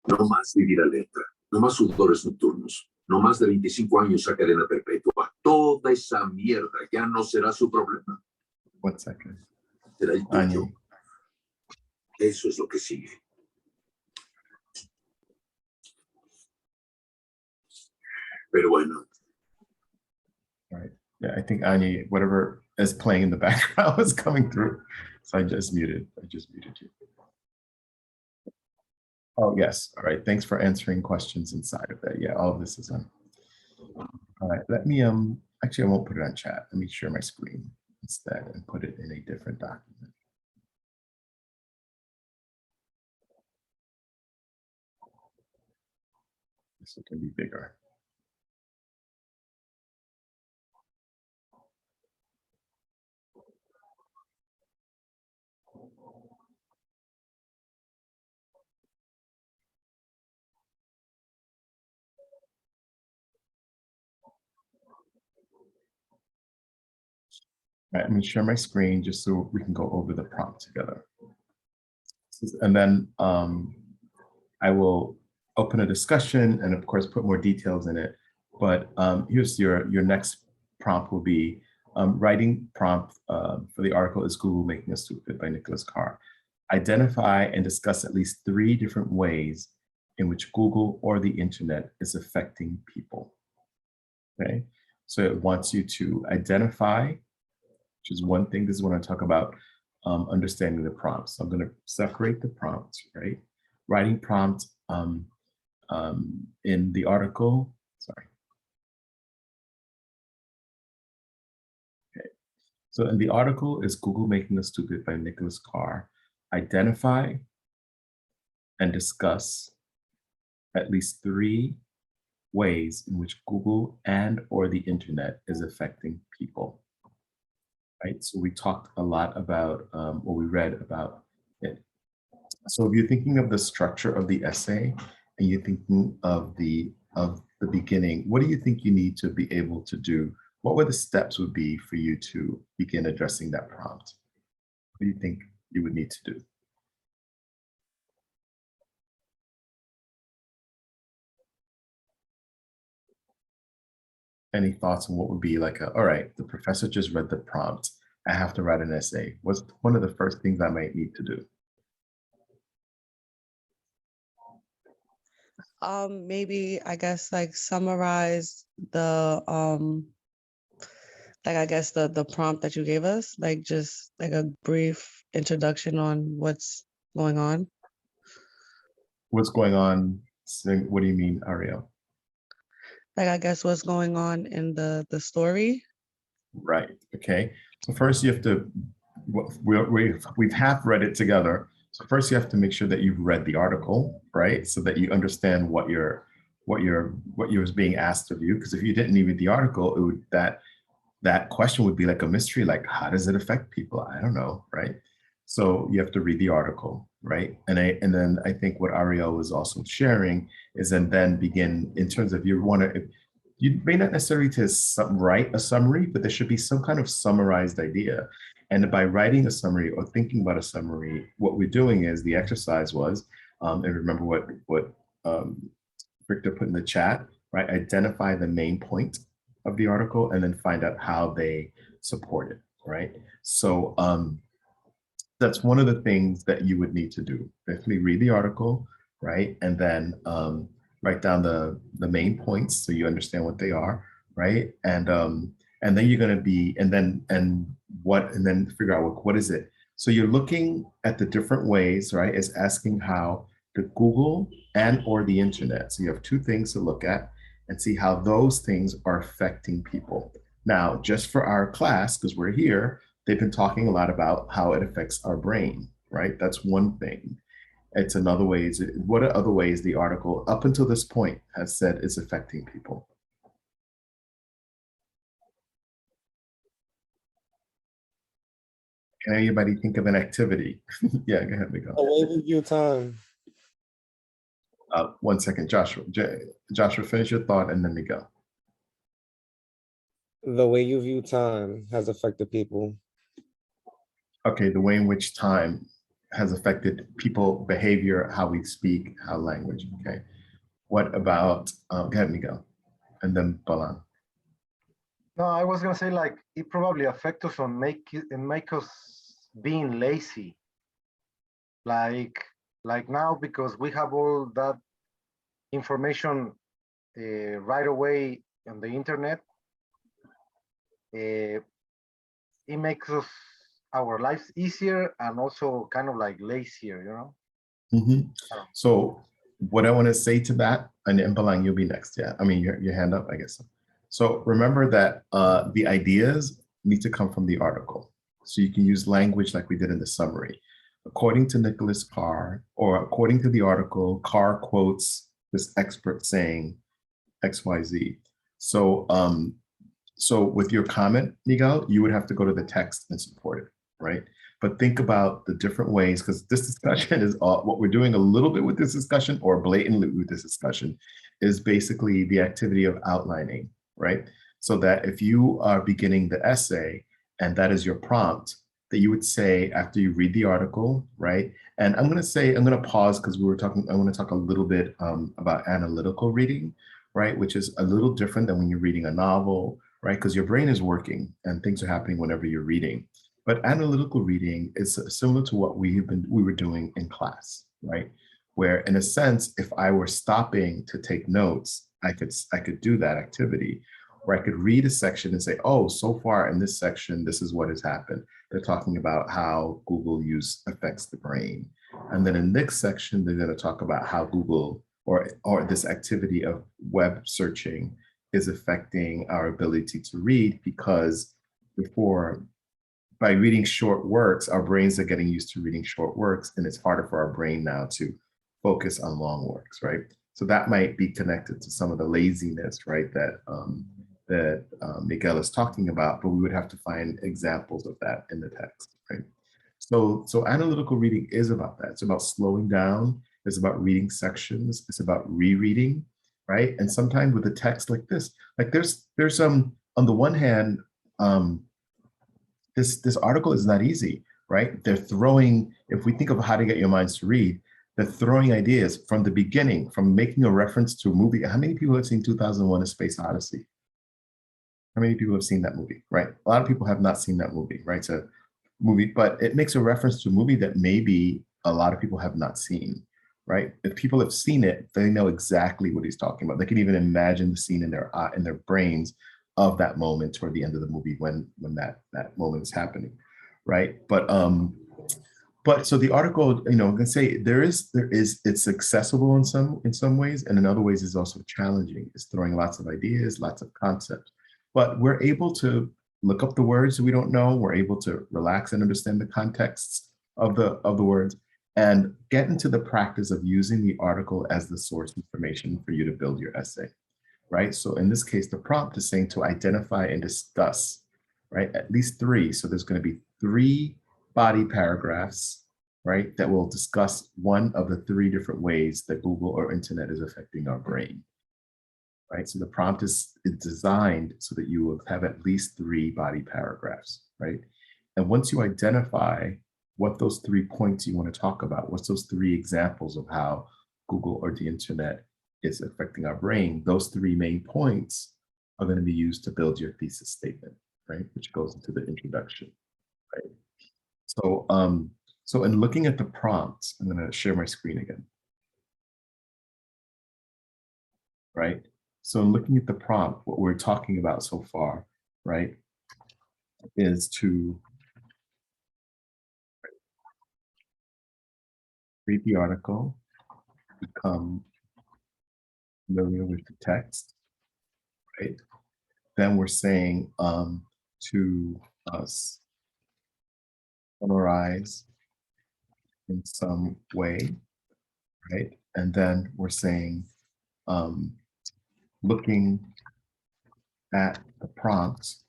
No más vivir alerta, no más sudores nocturnos, no más de 25 años a cadena perpetua. Toda esa mierda ya no será su problema. 1 second. Será el tuyo. Eso es lo que sigue. Pero bueno. All right. Yeah, I think Anya, whatever is playing in the background is coming through. So I just muted you. Oh, yes. All right. Thanks for answering questions inside of that. Yeah, all of this is on. All right. Let me, actually, I won't put it on chat. Let me share my screen instead and put it in a different document. This can be bigger. All right, I'm going to share my screen just so we can go over the prompt together. And then I will open a discussion and of course put more details in it. But here's your next prompt will be writing prompt for the article is Google Making Us Stupid by Nicholas Carr. Identify and discuss at least 3 different ways in which Google or the internet is affecting people. Okay, so it wants you to identify, which is one thing. This is when I talk about understanding the prompts. So I'm going to separate the prompts, right? Writing prompt in the article, sorry. Okay, so in the article is Google Making Us Stupid by Nicholas Carr. Identify and discuss at least 3 ways in which Google and or the internet is affecting people. Right, so we talked a lot about, or we read about it. So if you're thinking of the structure of the essay and you're thinking of the beginning, what do you think you need to be able to do? What would the steps would be for you to begin addressing that prompt? What do you think you would need to do? Any thoughts on what would be like all right, the professor just read the prompt. I have to write an essay. What's one of the first things I might need to do? Maybe I guess like summarize the like I guess the prompt that you gave us, like just like a brief introduction on what's going on. What's going on? What do you mean, Ariel? Like I guess what's going on in the story. Right. Okay. So first you have to, we've half read it together. So first you have to make sure that you've read the article, right? So that you understand what was being asked of you. Because if you didn't read the article, it would that question would be like a mystery, like how does it affect people? I don't know, right? So you have to read the article, right? And then I think what Ariel was also sharing is then begin in terms of you may not necessarily to write a summary, but there should be some kind of summarized idea. And by writing a summary or thinking about a summary, what we're doing is the exercise was, and remember what Victor put in the chat, right? Identify the main point of the article and then find out how they support it, right? So that's one of the things that you would need to do. Definitely read the article, right? And then write down the main points so you understand what they are, right? And then you're going to be, and then figure out what is it. So you're looking at the different ways, right? Is asking how the Google and or the internet. So you have 2 things to look at and see how those things are affecting people. Now, just for our class, because we're here, they've been talking a lot about how it affects our brain, right? That's one thing. It's another way. What are other ways the article up until this point has said is affecting people? Can anybody think of an activity? Yeah, go ahead, Miguel. The way we view time. 1 second, Joshua. Joshua, finish your thought and then Miguel. The way you view time has affected people. Okay, the way in which time has affected people behavior, how we speak, how language. Okay. What about, go ahead, Miguel, and then Balan. No, I was gonna say like it probably affects us on make us being lazy. like now, because we have all that information right away on the internet, it makes us our lives easier and also kind of like lazier, you know. So what I want to say to that, and Mbalang, you'll be next. Yeah, I mean your hand up, I guess. So remember that the ideas need to come from the article. So you can use language like we did in the summary. According to Nicholas Carr, or according to the article, Carr quotes this expert saying XYZ. So so with your comment, Miguel, you would have to go to the text and support it, right? But think about the different ways, because this discussion is what we're doing a little bit with this discussion, or blatantly with this discussion, is basically the activity of outlining, right? So that if you are beginning the essay and that is your prompt, that you would say after you read the article, right? And I'm going to pause because we were talking, I want to talk a little bit about analytical reading, right? Which is a little different than when you're reading a novel, right? Because your brain is working and things are happening whenever you're reading. But analytical reading is similar to what we were doing in class, right? Where in a sense, if I were stopping to take notes, I could do that activity, where I could read a section and say, oh, so far in this section, this is what has happened. They're talking about how Google use affects the brain. And then in the next section, they're going to talk about how Google or this activity of web searching is affecting our ability to read, because by reading short works, our brains are getting used to reading short works, and it's harder for our brain now to focus on long works, right? So that might be connected to some of the laziness, right, that Miguel is talking about, but we would have to find examples of that in the text, right? So analytical reading is about that. It's about slowing down. It's about reading sections. It's about rereading, right? And sometimes with a text like this, like there's on the one hand, this article is not easy, right? They're throwing, if we think of how to get your minds to read, they're throwing ideas from the beginning, from making a reference to a movie. How many people have seen 2001: A Space Odyssey? How many people have seen that movie, right? A lot of people have not seen that movie, right? It's a movie, but it makes a reference to a movie that maybe a lot of people have not seen, right? If people have seen it, they know exactly what he's talking about. They can even imagine the scene in their brains of that moment toward the end of the movie when that moment is happening, right? But so the article, I'm gonna say it's accessible in some ways, and in other ways it's also challenging. It's throwing lots of ideas, lots of concepts, but we're able to look up the words we don't know. We're able to relax and understand the contexts of the words, and get into the practice of using the article as the source information for you to build your essay, right? So in this case, the prompt is saying to identify and discuss, right? At least 3. So there's going to be 3 body paragraphs, right? That will discuss one of the 3 different ways that Google or internet is affecting our brain, right? So the prompt is designed so that you will have at least 3 body paragraphs, right? And once you identify what those 3 points you want to talk about, what's those 3 examples of how Google or the internet is affecting our brain, those 3 main points are going to be used to build your thesis statement, right? Which goes into the introduction, right? So in looking at the prompts, I'm going to share my screen again, right? So in looking at the prompt, what we're talking about so far, right, is to read the article, become familiar with the text, right? Then we're saying to summarize in some way, right? And then we're saying, looking at the prompts,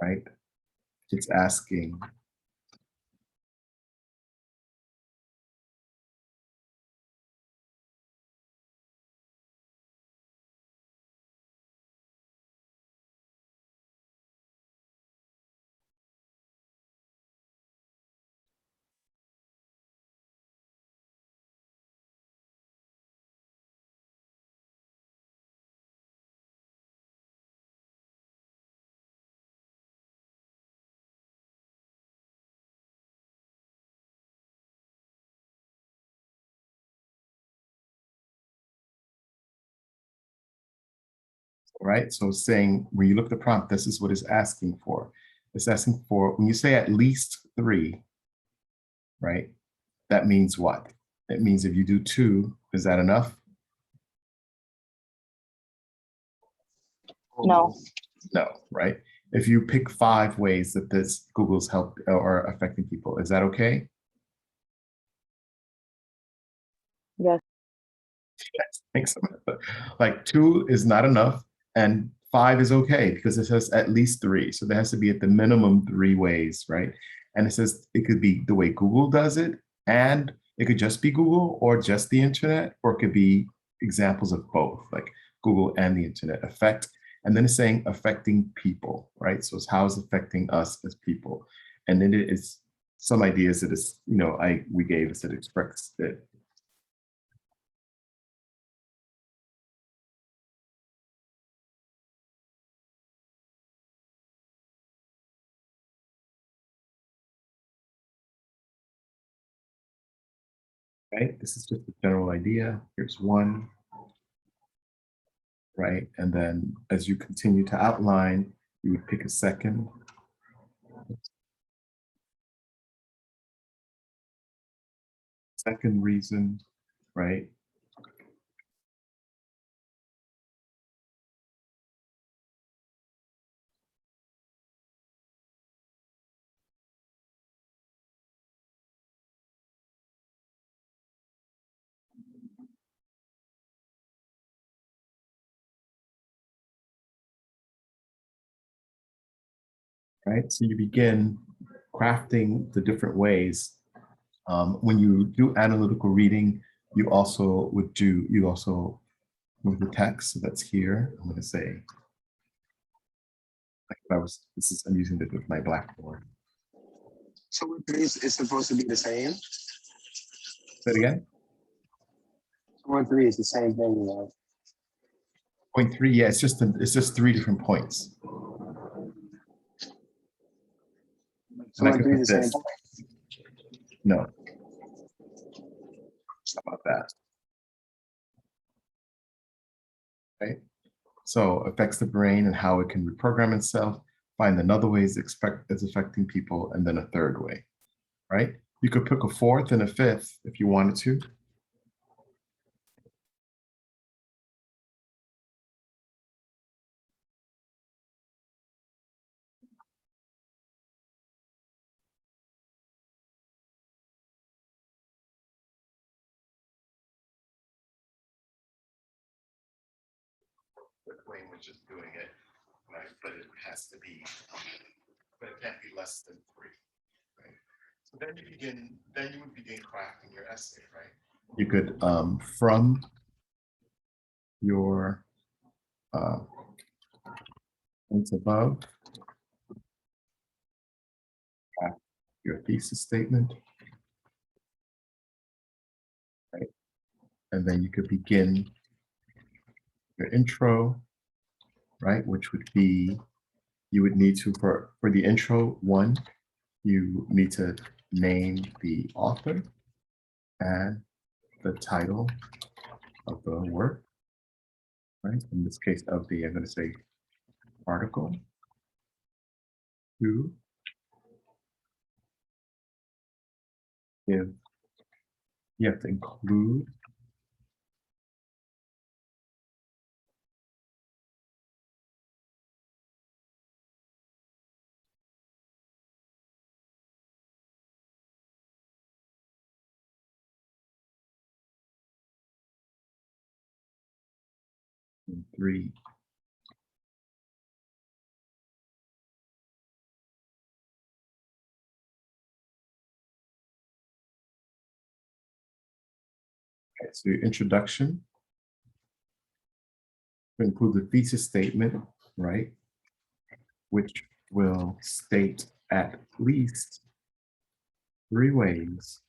right? It's asking, right? So it's saying, when you look at the prompt, this is what it's asking for. It's asking for, when you say at least 3, right? That means what? It means if you do 2, is that enough? No. No, right? If you pick 5 ways that this Google's help or affecting people, is that okay? Yes. Yes, thanks. Like 2 is not enough and 5 is okay because it says at least 3. So there has to be at the minimum 3 ways, right? And it says it could be the way Google does it, and it could just be Google or just the internet, or it could be examples of both, like Google and the internet affect. And then it's saying affecting people, right? So it's how it's affecting us as people. And then it is some ideas that is, we gave us that express it. Right, this is just a general idea. Here's one. Right, and then as you continue to outline, you would pick a second reason, right? Right, so you begin crafting the different ways. When you do analytical reading, you also with the text, so that's here, I'm going to say, like if I was, I'm using this with my blackboard. So what is supposed to be the same? Say it again. 1-3 is the same thing, you know. Point 3, yeah, it's just 3 different points. So 1-3 is the same point. No. How about that? Right? So affects the brain and how it can reprogram itself, find another way it's affecting people, and then a third way, right? You could pick a 4th and a 5th if you wanted to. The Wayne was just doing it, right? But it has to be, but it can't be less than 3, right? So then you would begin crafting your essay, right? You could, from your points above, your thesis statement, right? And then you could begin your intro, right? Which would be, you would need to, for the intro one, you need to name the author and the title of the work, right? In this case of the, I'm going to say article. 2, you have to include in 3. Okay, so your introduction will include the thesis statement, right? Which will state at least 3 ways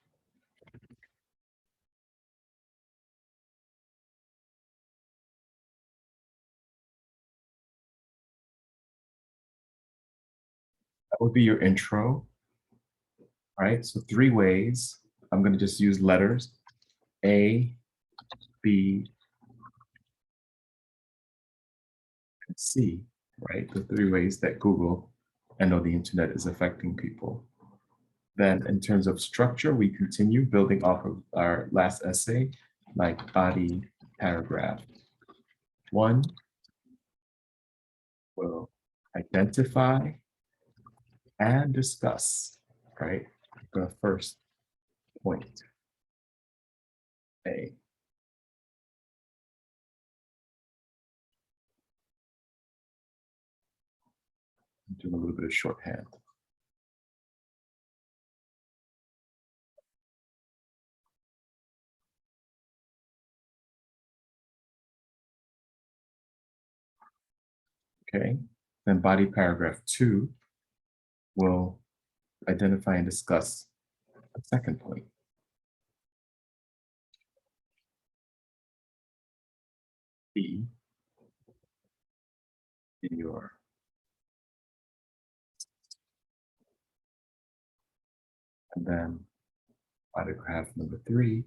that would be your intro, right? So 3 ways. I'm going to just use letters A, B, and C, right? The 3 ways that Google and/or the internet is affecting people. Then in terms of structure, we continue building off of our last essay, like body paragraph. 1 will identify and discuss, right? The first point, A. I'm doing a little bit of shorthand. Okay, then body paragraph 2 will identify and discuss the second point. B in your and then paragraph number 3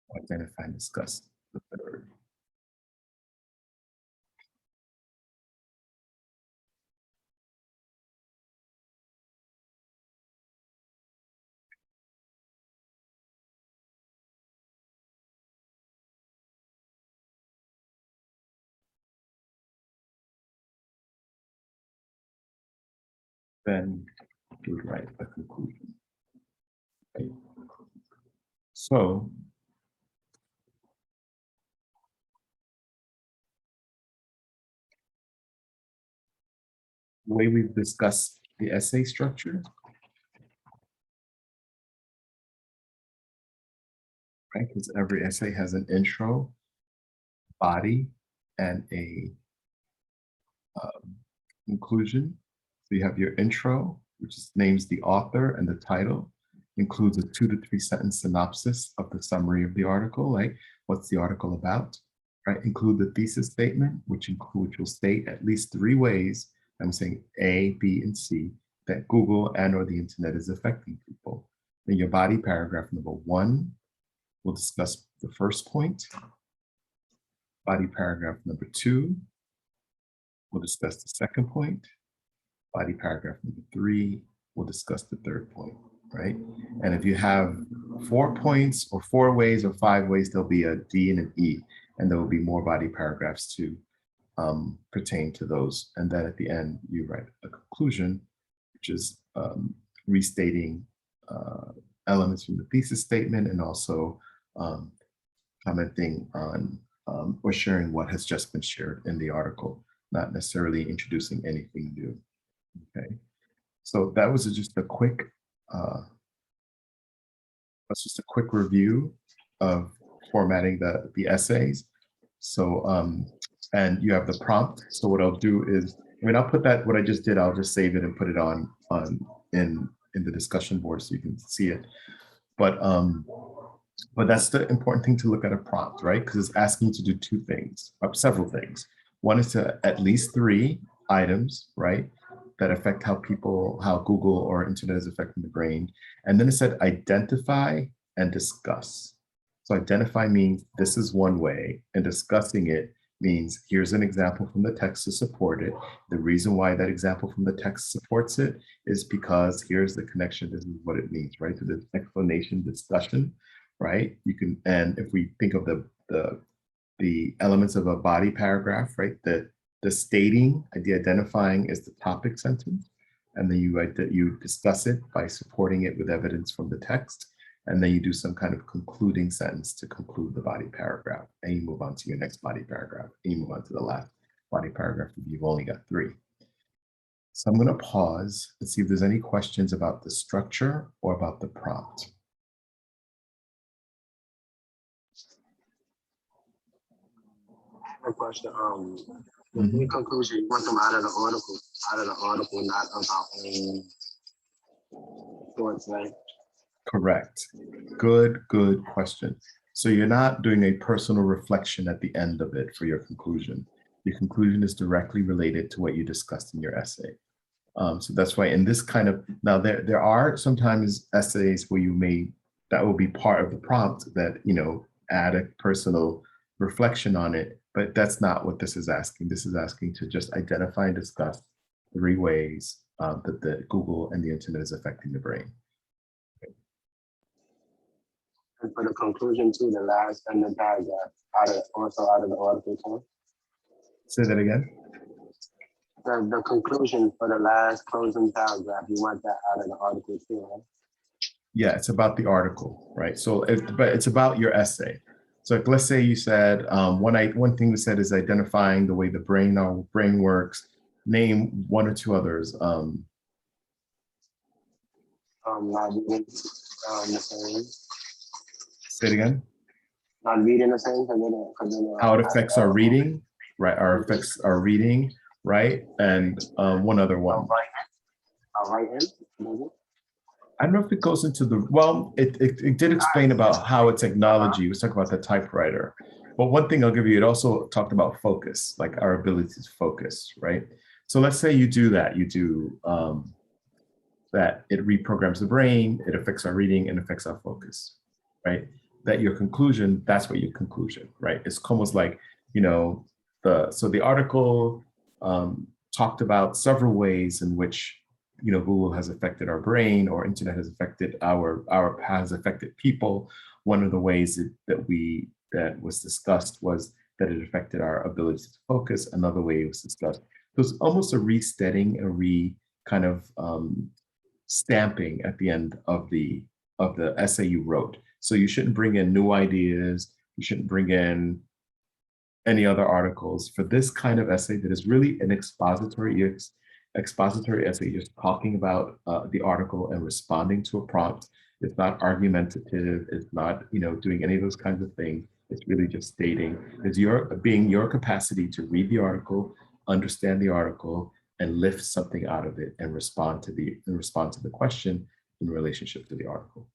will identify and discuss the third. Then we would write a conclusion. Okay. So the way we've discussed the essay structure, right? Because every essay has an intro, body, and a conclusion. So you have your intro, which names the author and the title, includes a 2 to 3 sentence synopsis of the summary of the article, like what's the article about, right? Include the thesis statement, which will state at least 3 ways, I'm saying A, B, and C, that Google and/or the internet is affecting people. Then your body paragraph number 1 will discuss the first point. Body paragraph number 2 will discuss the second point. Body paragraph number 3 will discuss the third point, right? And if you have 4 points or 4 ways or 5 ways, there'll be a D and an E, and there will be more body paragraphs to pertain to those. And then at the end, you write a conclusion, which is restating elements from the thesis statement and also commenting on or sharing what has just been shared in the article, not necessarily introducing anything new. Okay, so that was just a quick review of formatting the essays. So and you have the prompt. So what I'll do is, I'll put that, what I just did, I'll just save it and put it on in the discussion board so you can see it. But that's the important thing to look at a prompt, right? Because it's asking you to do 2 things, or several things. One is to at least 3 items, right, that affect how Google or internet is affecting the brain. And then it said identify and discuss. So identify means this is one way, and discussing it means here's an example from the text to support it. The reason why that example from the text supports it is because here's the connection, this is what it means, right? So the explanation, discussion, right? You can, and if we think of the elements of a body paragraph, right? The stating, the identifying is the topic sentence, and then you discuss it by supporting it with evidence from the text, and then you do some kind of concluding sentence to conclude the body paragraph, and you move on to your next body paragraph, and you move on to the last body paragraph if you've only got 3. So I'm going to pause and see if there's any questions about the structure or about the prompt. My question, in conclusion, you want them out of the article, not about any thoughts, right? Correct. Good question. So you're not doing a personal reflection at the end of it for your conclusion. Your conclusion is directly related to what you discussed in your essay. So that's why in this kind of, now there are sometimes essays where that will be part of the prompt that, add a personal reflection on it, But that's not what this is asking. This is asking to just identify and discuss 3 ways that the Google and the internet is affecting the brain. And for the conclusion to the last and the paragraph, also out of the article too. Say that again. The conclusion for the last closing paragraph, you want that out of the article too, right? Yeah, it's about the article, right? So, but it's about your essay. So like, let's say you said, one thing we said is identifying the way the brain works. Name 1 or 2 others. Not reading the same. Say it again. Not reading the same, How it affects our reading, right? Our affects our reading, right? And one other one. Writing, I don't know if it goes into the, well, it did explain about how it's technology. We was talking about the typewriter. But one thing I'll give you, it also talked about focus, like our ability to focus, right? So let's say you do that. You do that, it reprograms the brain, it affects our reading and affects our focus, right? That your conclusion, that's what your conclusion, right? It's almost like, you know, so the article talked about several ways in which, you know, Google has affected our brain, or internet has affected has affected people. One of the ways that was discussed was that it affected our ability to focus. Another way it was discussed. So it's almost a restating, kind of stamping at the end of the essay you wrote. So you shouldn't bring in new ideas. You shouldn't bring in any other articles for this kind of essay that is really an expository essay, just talking about the article and responding to a prompt. It's not argumentative. It's not, you know, doing any of those kinds of things. It's really just stating, it's your capacity to read the article, understand the article, and lift something out of it and respond to the question in relationship to the article.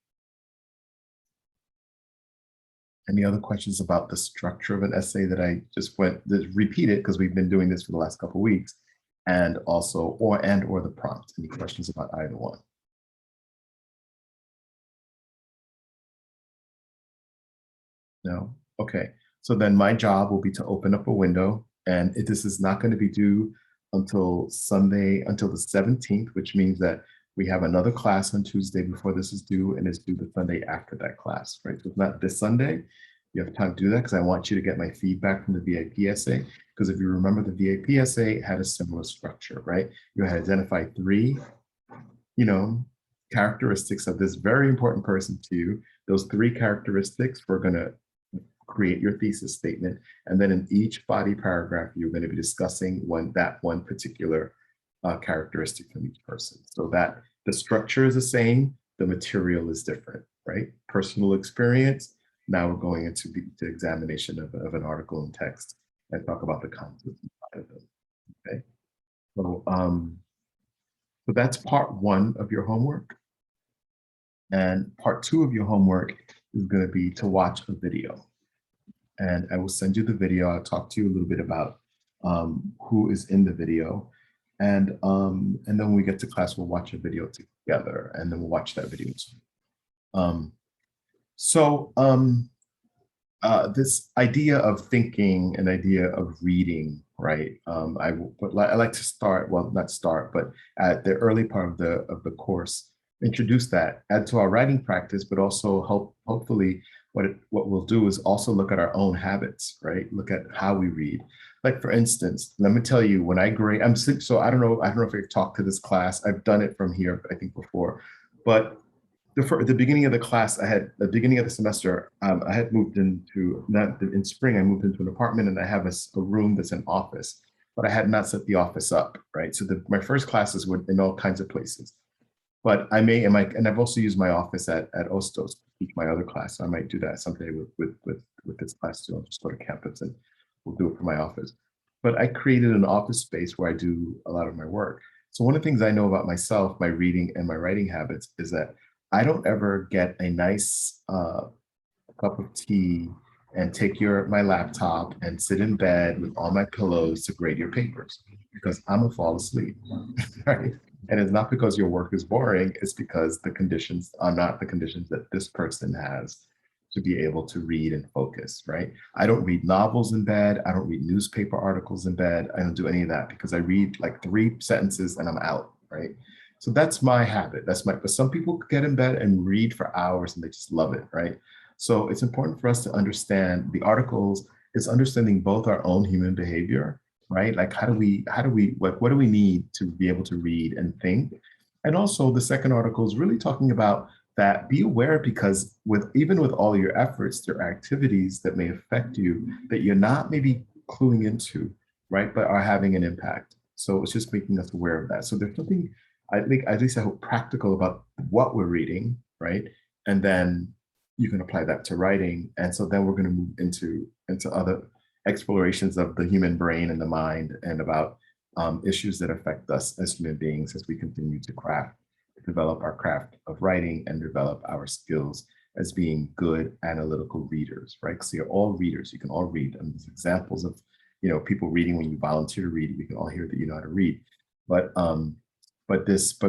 Any other questions about the structure of an essay that I just repeated, because we've been doing this for the last couple of weeks, and also, or the prompt? Any questions about either one? No? Okay, so then my job will be to open up a window, and this is not going to be due until Sunday, until the 17th, which means that we have another class on Tuesday before this is due, and it's due the Sunday after that class, right? So it's not this Sunday. You have time to do that because I want you to get my feedback from the VIP essay. Because if you remember, the VIP essay had a similar structure, right? You had identified 3, you know, characteristics of this very important person to you. Those 3 characteristics were going to create your thesis statement. And then in each body paragraph, you're going to be discussing that one particular characteristic from each person. So that the structure is the same, the material is different, right? Personal experience. Now we're going into the examination of an article in text and talk about the content inside of it. Okay. So that's part 1 of your homework. And part 2 of your homework is going to be to watch a video. And I will send you the video. I'll talk to you a little bit about who is in the video. And then when we get to class, we'll watch a video together, and then we'll watch that video too. This idea of thinking, an idea of reading, right? I like to start, well, not start, but at the early part of the course, introduce that, add to our writing practice, but also hopefully what we'll do is also look at our own habits, right? Look at how we read. Like for instance, let me tell you, when I grade, so I don't know if I've talked to this class. I've done it from here, I think before, but the beginning of the class, the beginning of the semester, I had moved into, in spring, I moved into an apartment, and I have a room that's an office, but I had not set the office up, right? So my first classes were in all kinds of places. But and I've also used my office at Ostos to teach my other class. So I might do that someday with this class too. I'll just go to campus and we'll do it from my office. But I created an office space where I do a lot of my work. So one of the things I know about myself, my reading and my writing habits, is that I don't ever get a nice cup of tea and take my laptop and sit in bed with all my pillows to grade your papers, because I'm gonna fall asleep, right? And it's not because your work is boring, it's because the conditions are not the conditions that this person has to be able to read and focus, right? I don't read novels in bed. I don't read newspaper articles in bed. I don't do any of that because I read like 3 sentences and I'm out, right? So that's my habit. But some people get in bed and read for hours and they just love it, right? So it's important for us to understand the articles is understanding both our own human behavior, right? Like what do we need to be able to read and think? And also the second article is really talking about that be aware, because even with all your efforts, there are activities that may affect you that you're not maybe cluing into, right? But are having an impact. So it's just making us aware of that. So there's something, I think, at least I hope, practical about what we're reading, right? And then you can apply that to writing. And so then we're going to move into other explorations of the human brain and the mind and about issues that affect us as human beings as we continue to develop our craft of writing and develop our skills as being good analytical readers, right? Because you're all readers, you can all read. And there's examples of, people reading when you volunteer to read, we can all hear that you know how to read. But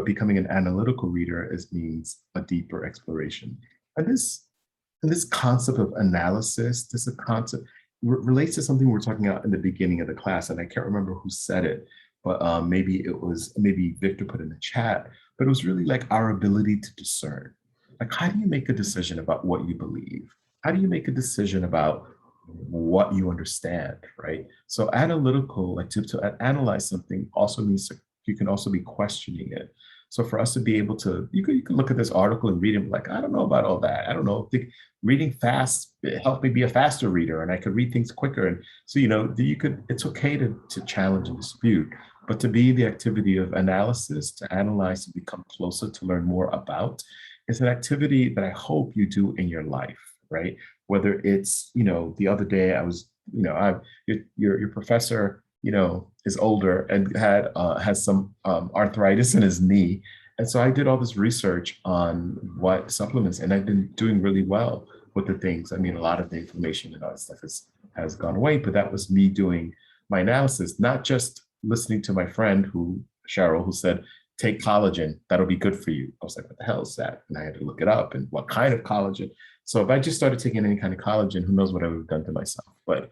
becoming an analytical reader means a deeper exploration. And this concept of analysis, this concept relates to something we were talking about in the beginning of the class, and I can't remember who said it, but maybe Victor put in the chat, but it was really like our ability to discern. Like, how do you make a decision about what you believe? How do you make a decision about what you understand, right? So analytical, like to analyze something also means you can also be questioning it. So for us to be able to, you can look at this article and read it like, I don't know about all that. I don't know. Reading fast, it helped me be a faster reader and I could read things quicker. And so, it's okay to challenge and dispute, but to be the activity of analysis, to analyze, to become closer, to learn more about, is an activity that I hope you do in your life, right? Whether it's, the other day I was, your professor, is older and has some arthritis in his knee. And so I did all this research on what supplements, and I've been doing really well with the things. I mean, a lot of the inflammation and all that stuff has gone away, but that was me doing my analysis, not just listening to my friend Cheryl, who said, take collagen, that'll be good for you. I was like, what the hell is that? And I had to look it up and what kind of collagen. So if I just started taking any kind of collagen, who knows what I would have done to myself. But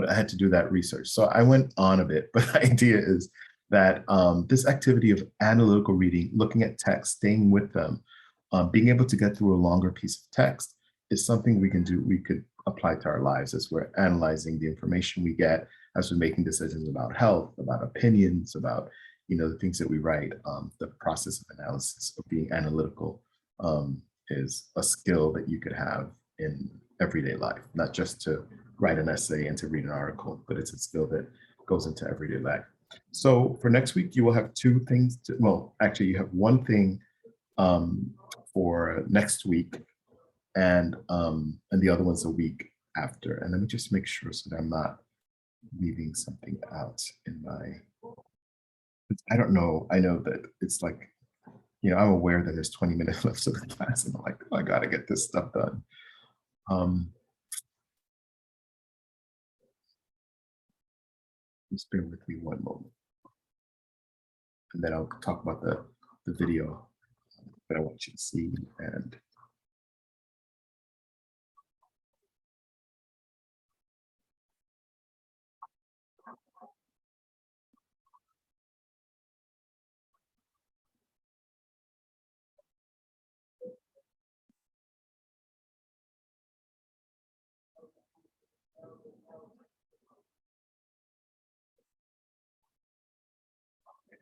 I had to do that research. So I went on a bit, but the idea is that this activity of analytical reading, looking at text, staying with them, being able to get through a longer piece of text is something we could apply to our lives as we're analyzing the information we get, as we're making decisions about health, about opinions, about the things that we write. The process of analysis, of being analytical, is a skill that you could have in everyday life, not just to write an essay and to read an article, but it's a skill that goes into everyday life. So for next week, you will have 2 things actually you have 1 thing for next week, and the other one's a week after. And let me just make sure so that I'm not leaving something out in my, I don't know. I know that it's like, I'm aware that there's 20 minutes left of the class, and I'm like, oh, I gotta get this stuff done. Just bear with me 1 moment. And then I'll talk about the video that I want you to see. And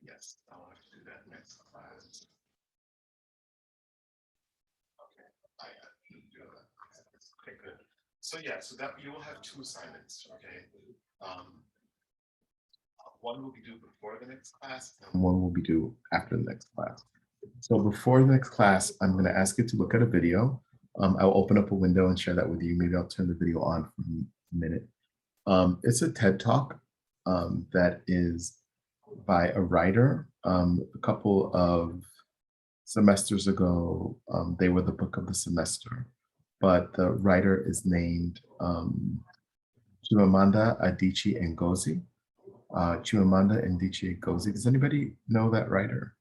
yes, I'll have to do that next class. Okay, I have to do that. Okay, good. So yeah, so that you will have 2 assignments, okay? One will be due before the next class, and one will be due after the next class. So before the next class, I'm going to ask you to look at a video. I'll open up a window and share that with you. Maybe I'll turn the video on for a minute. It's a TED Talk that is by a writer. A couple of semesters ago, they were the book of the semester, but the writer is named Chimamanda Adichie Ngozi. Chimamanda Adichie Ngozi. Does anybody know that writer?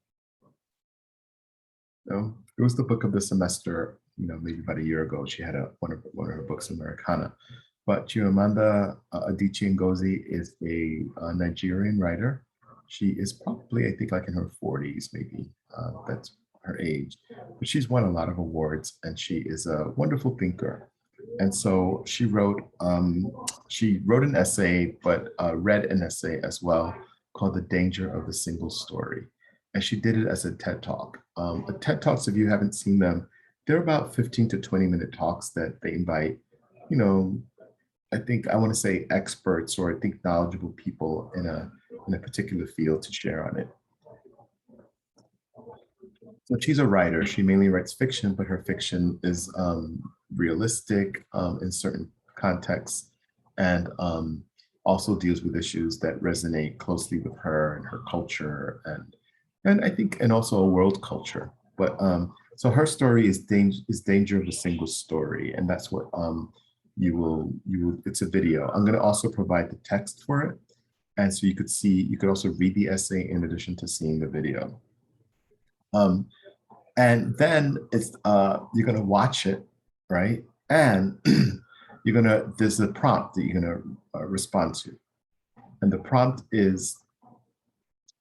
No? It was the book of the semester maybe about a year ago, she had one of her books, Americana. But Chimamanda Adichie Ngozi is a Nigerian writer. She is probably, I think, like in her 40s, maybe. That's her age. But she's won a lot of awards, and she is a wonderful thinker. And so she wrote an essay, but read an essay as well called The Danger of the Single Story. And she did it as a TED Talk. The TED Talks, if you haven't seen them, they're about 15 to 20-minute talks that they invite, I think I want to say experts, or I think knowledgeable people in a particular field to share on it. So she's a writer. She mainly writes fiction, but her fiction is realistic in certain contexts, and also deals with issues that resonate closely with her and her culture, and I think, and also a world culture. But so her story is Danger of a Single Story, and that's what you will. It's a video. I'm going to also provide the text for it, and so you could also read the essay in addition to seeing the video. And then it's you're gonna watch it, right? And there's a prompt that you're gonna respond to. And the prompt is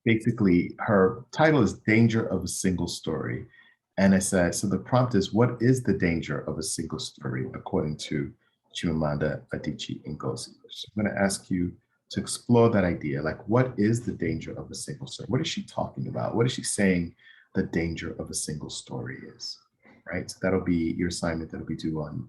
basically, her title is Danger of a Single Story. And I said, so the prompt is, what is the danger of a single story according to Chimamanda Adichie Ngozi? So I'm gonna ask you to explore that idea. Like, what is the danger of a single story? What is she talking about? What is she saying the danger of a single story is, right? So that'll be your assignment that'll be due on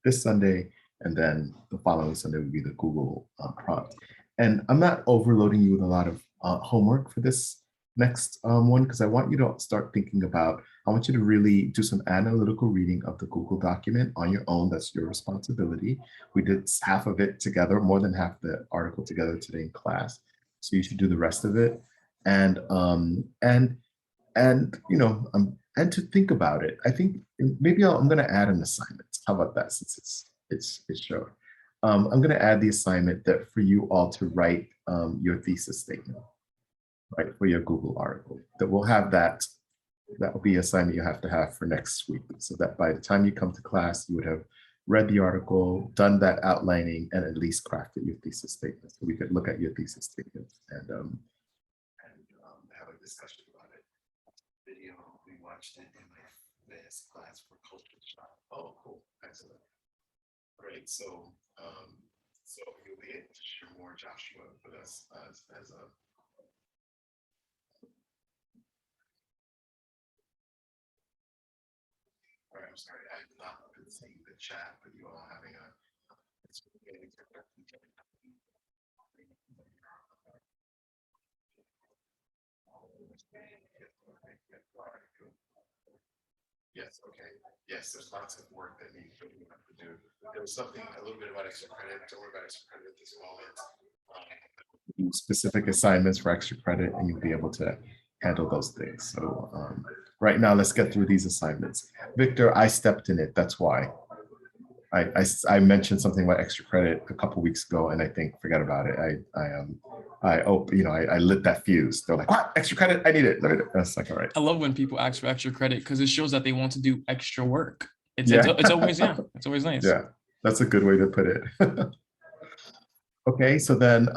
this Sunday, and then the following Sunday will be the Google prompt. And I'm not overloading you with a lot of homework for this next one, because I want you to start thinking about, I want you to really do some analytical reading of the Google document on your own. That's your responsibility. We did half of it together, more than half the article together today in class. So you should do the rest of it. And and to think about it. I think maybe I'm going to add an assignment. How about that, since it's short? I'm going to add the assignment that for you all to write your thesis statement, right, for your Google article. That we'll have that will be an assignment you have to have for next week, so that by the time you come to class, you would have read the article, done that outlining, and at least crafted your thesis statement. So we could look at your thesis statement and have a discussion about it. Video, we watched it in my advanced class for culture shock. Oh, cool, excellent. Great, so you'll be able to share more, Joshua, with us as a. All right, I'm sorry, I have not been seeing the chat, but you all having a. Yes, okay. Yes, there's lots of work that you have to do. There was something a little bit about extra credit. Don't worry about extra credit at this moment. Specific assignments for extra credit, and you'll be able to handle those things. So right now, let's get through these assignments. Victor, I stepped in it. That's why. I mentioned something about extra credit a couple weeks ago, and I think forget about it. I lit that fuse. They're like, what? Extra credit? I need it. That's like, all right. I love when people ask for extra credit because it shows that they want to do extra work. It's always nice. Yeah, that's a good way to put it. Okay, so then,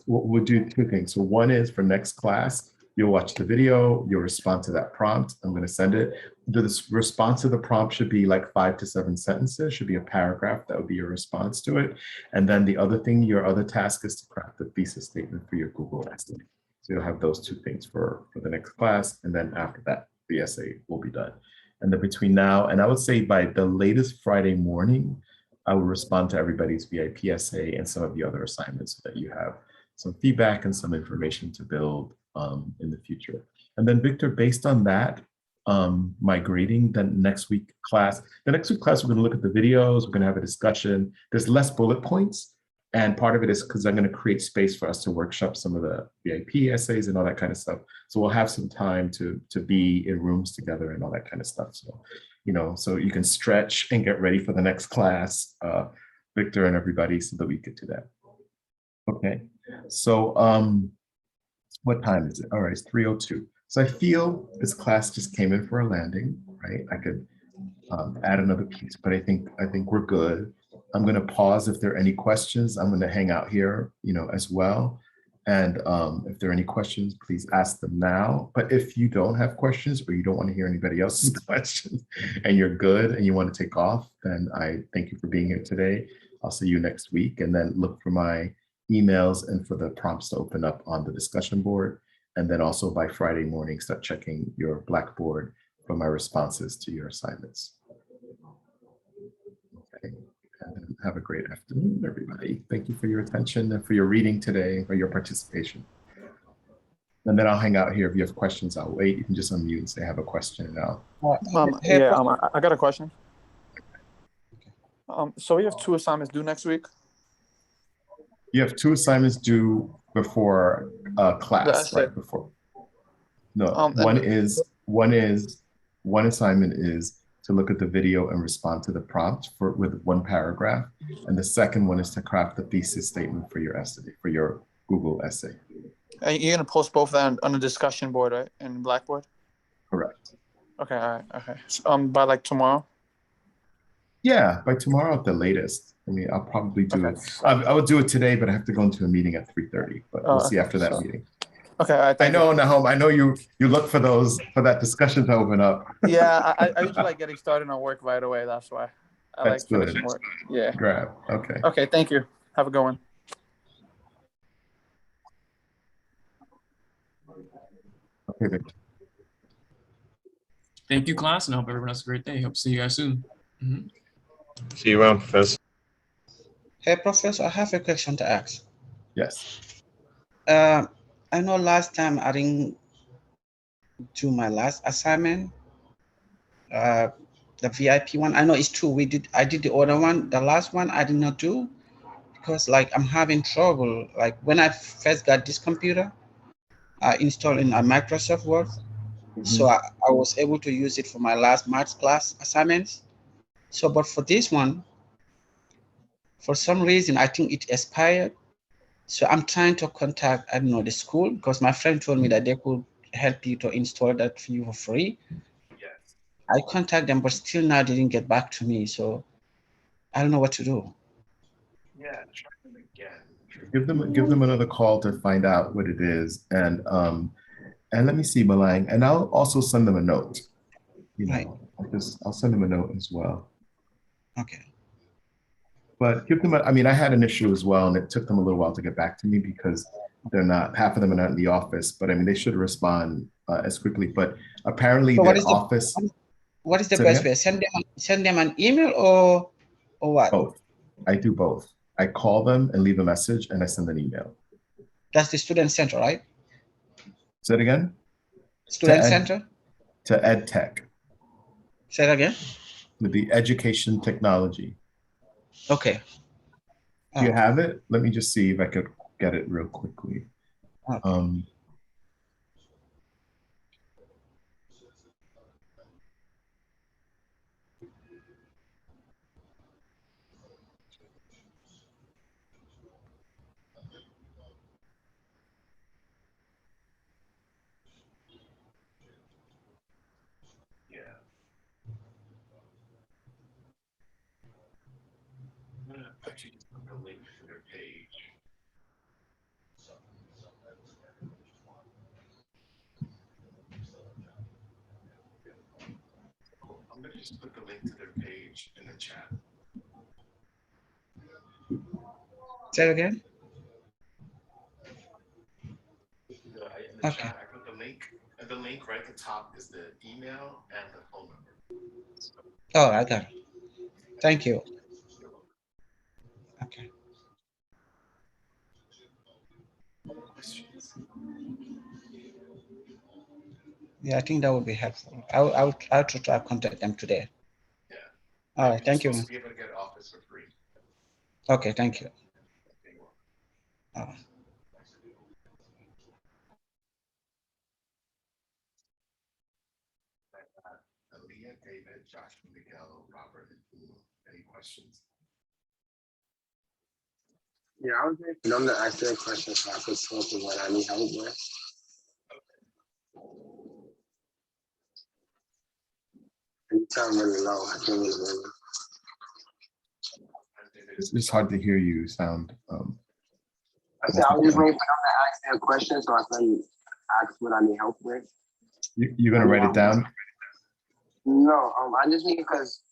we'll do two things. So one is for next class, you'll watch the video, you'll respond to that prompt. I'm going to send it. The response to the prompt should be like 5 to 7 sentences, should be a paragraph. That would be your response to it. And then the other thing, your other task is to craft the thesis statement for your Google essay. So you'll have those two things for the next class. And then after that, the essay will be done. And then between now, and I would say by the latest Friday morning, I will respond to everybody's VIP essay and some of the other assignments so that you have some feedback and some information to build in the future. And then Victor, based on that, my grading, the next week class, we're going to look at the videos, we're going to have a discussion. There's less bullet points. And part of it is because I'm going to create space for us to workshop some of the VIP essays and all that kind of stuff. So we'll have some time to be in rooms together and all that kind of stuff. So, so you can stretch and get ready for the next class, Victor and everybody, so that we could do that. Okay, so what time is it? All right, it's 3:02. So I feel this class just came in for a landing, right? add another piece, but I think we're good. I'm going to pause if there are any questions. I'm going to hang out here, as well. And if there are any questions, please ask them now. But if you don't have questions or you don't want to hear anybody else's questions and you're good and you want to take off, then I thank you for being here today. I'll see you next week, and then look for my emails and for the prompts to open up on the discussion board. And then also by Friday morning, start checking your Blackboard for my responses to your assignments. Okay. And have a great afternoon, everybody. Thank you for your attention and for your reading today, for your participation. And then I'll hang out here. If you have questions, I'll wait. You can just unmute and say I have a question, and I'll. I got a question. So we have 2 assignments due next week. You have 2 assignments due before class, right before. No, one assignment is to look at the video and respond to the prompt with 1 paragraph, and the second one is to craft the thesis statement for your essay, for your Google essay. And you're gonna post both of that on the discussion board, right, in Blackboard? Correct. Okay, all right, okay. So, by like tomorrow. Yeah, by tomorrow at the latest. I mean, I'll probably do it. I would do it today, but I have to go into a meeting at 3:30. But we'll see after that meeting. Okay, I know, Nahum. I know you look for that discussion to open up. Yeah, I usually like getting started on work right away. That's why I That's like good. finishing work. Yeah. Grab. Okay. Okay, thank you. Have a good one. Okay, Victor. Thank you, class, and I hope everyone has a great day. Hope to see you guys soon. See you around, Professor. Hey, Professor, I have a question to ask. Yes. I know last time I didn't do my last assignment, the VIP one. I know it's true. I did the other one. The last one I did not do because I'm having trouble. Like when I first got this computer, I installed in a Microsoft Word. So I was able to use it for my last maths class assignments. So, but for this one, for some reason, I think it expired. So I'm trying to contact, I don't know, the school, because my friend told me that they could help you to install that for you for free. Yes. I contact them, but still now they didn't get back to me. So I don't know what to do. Yeah, try them again. Give them another call to find out what it is. And let me see, Malang, and I'll also send them a note. Right. I'll send them a note as well. Okay. But give them I mean, I had an issue as well, and it took them a little while to get back to me because half of them are not in the office, but I mean, they should respond as quickly, but apparently their office. What is the best way? Send them an email or what? Both. I do both. I call them and leave a message, and I send an email. That's the student center, right? Say it again? Student center? To EdTech. Say it again? With the education technology. Okay. Do you have it? Let me just see if I could get it real quickly. Okay. Actually just put the link to their page. I'm going to just put the link to their page in the chat. Say it again? In the chat, I put the link, and the link right at the top is the email and the phone number. Oh, I got it. Thank you. Okay. Yeah, I think that would be helpful. I'll try to contact them today. Yeah. All right, thank you. You're supposed to be able to get office for free. Okay, thank you. Aaliyah, David, Joshua, Miguel, Robert, and Umo. Any questions? Yeah, I was waiting for them to ask their questions so I could talk to what I need help with. And You sound really low. I can't really hear you. It's hard to hear you sound. I said I was just waiting for them to ask their question so I can ask what I need help with. You're gonna write it down? No, I just need because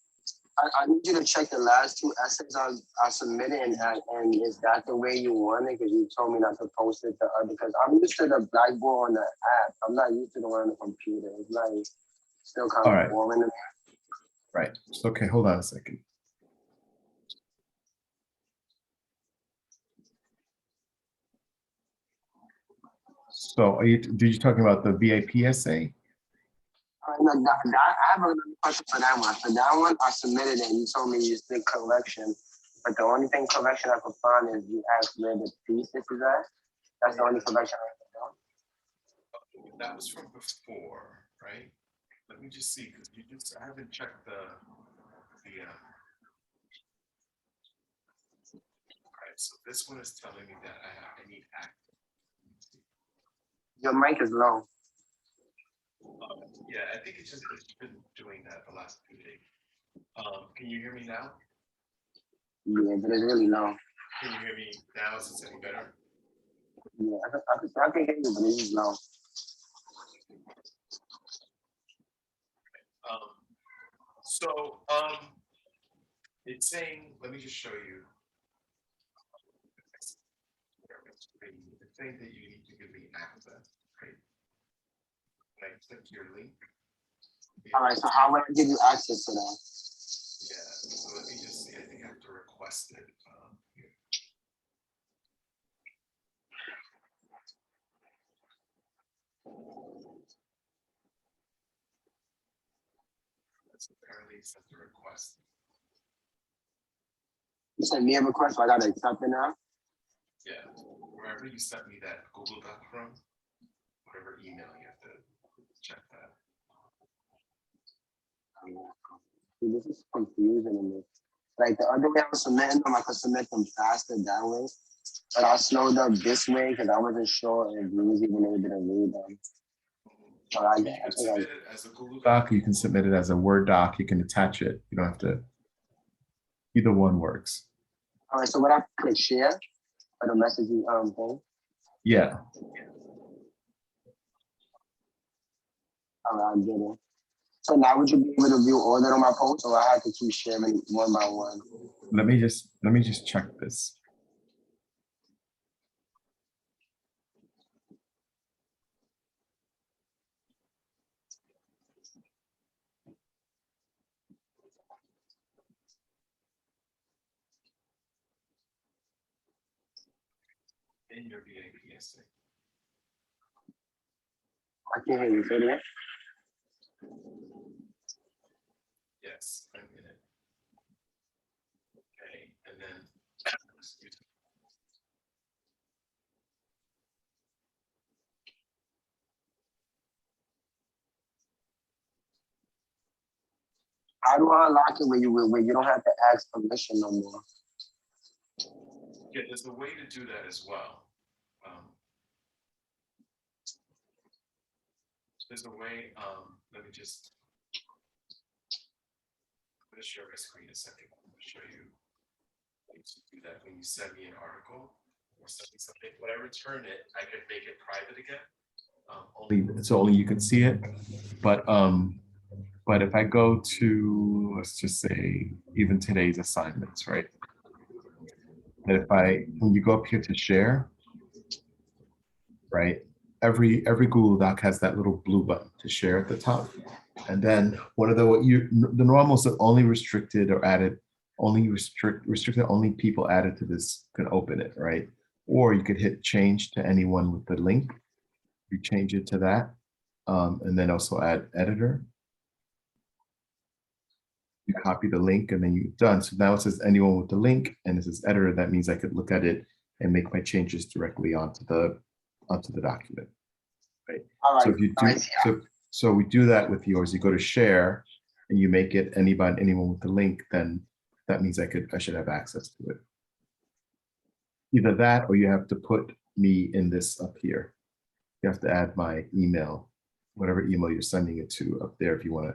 I need you to check the last two essays I submitted and is that the way you want it? Because you told me not to post it to other. Because I'm used to the Blackboard on the app. I'm not used to the one on the computer. It's like still kind of boring to me. Right. Okay. Hold on a second. So did you talking about the VIP essay? No, I have another question for that one. For that one, I submitted it and you told me you did correction. But the only thing correction I could find is you asked where the thesis is at. That's the only correction I could do. That was from before, right? Let me just see, because I haven't checked the all right, so this one is telling me that I need active. Your mic is low. Yeah, I think it's been doing that the last 2 days. Can you hear me now? Yeah, but it's really low. Can you hear me now? Is it any better? Yeah, I can hear you, but it's low. So it's saying, let me just show you. It's saying that you need to give me access, right? When I click your link. All right, so how would I give you access to that? Yeah, so let me just see, I think I have to request it. Here. That's apparently sent the request. You sent me a request, so I gotta accept it now? Yeah, wherever you sent me that Google Doc from, whatever email, you have to check that. See, this is confusing to me. Like the other way I was submitting them, I could submit them faster that way. But I slowed up this way because I wasn't sure if you was even able to read them. So you can submit it as a Google Doc, you can submit it as a Word doc, you can attach it. You don't have to, either one works. All right, so what I click share for the messaging thing? Yeah. All right, I get it. So now would you be able to view all that on my post, or I have to keep sharing one by one? Let me just check this. In your VIP essay. I can't hear you. Say that. Yes, I'm in it. Okay, and then How do I unlock it where you don't have to ask permission no more? yeah, there's a way to do that as well. There's a way, let me just, I'm gonna share my screen a second. I'm gonna show you how to do that when you send me an article or send me something. When I return it, I can make it private again. Only you can see it. But if I go to, let's just say, even today's assignments, right? That when you go up here to share, right? Every Google Doc has that little blue button to share at the top. And then one of the normals are only restricted or added, restricted only people added to this can open it, right? Or you could hit change to anyone with the link. You change it to that, and then also add editor. You copy the link and then you're done. So now it says anyone with the link and it says editor. That means I could look at it and make my changes directly onto the document. Right. All right. So if you do, so we do that with yours. You go to share and you make it anyone with the link, then that means I should have access to it. Either that or you have to put me in this up here. You have to add my email, whatever email you're sending it to up there if you want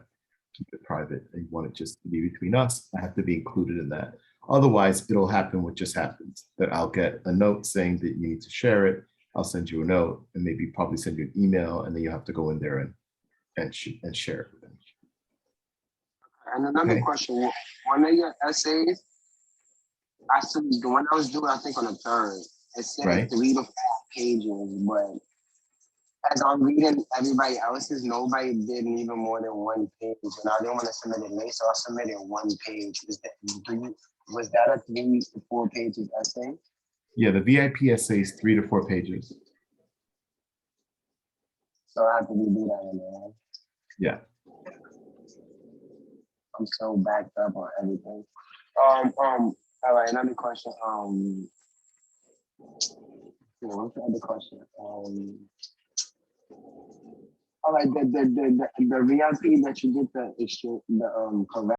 to keep it private and you want it just to be between us, I have to be included in that. Otherwise, it'll happen what just happens, that I'll get a note saying that you need to share it. I'll send you a note and maybe probably send you an email, and then you have to go in there and share it with them. And another question, one of your essays, actually, the one I was doing, I think on the 3rd, it said 3 to 4 pages, but as I'm reading everybody else's, nobody did even more than 1 page, and I didn't want to submit it late, so I submitted 1 page. Was that a 3 to 4 pages essay? Yeah, the VIP essay is 3 to 4 pages. So I have to redo that one, man. Yeah. I'm so backed up on everything. All right, another question. What's the other question? All right, the VIP that you get the correct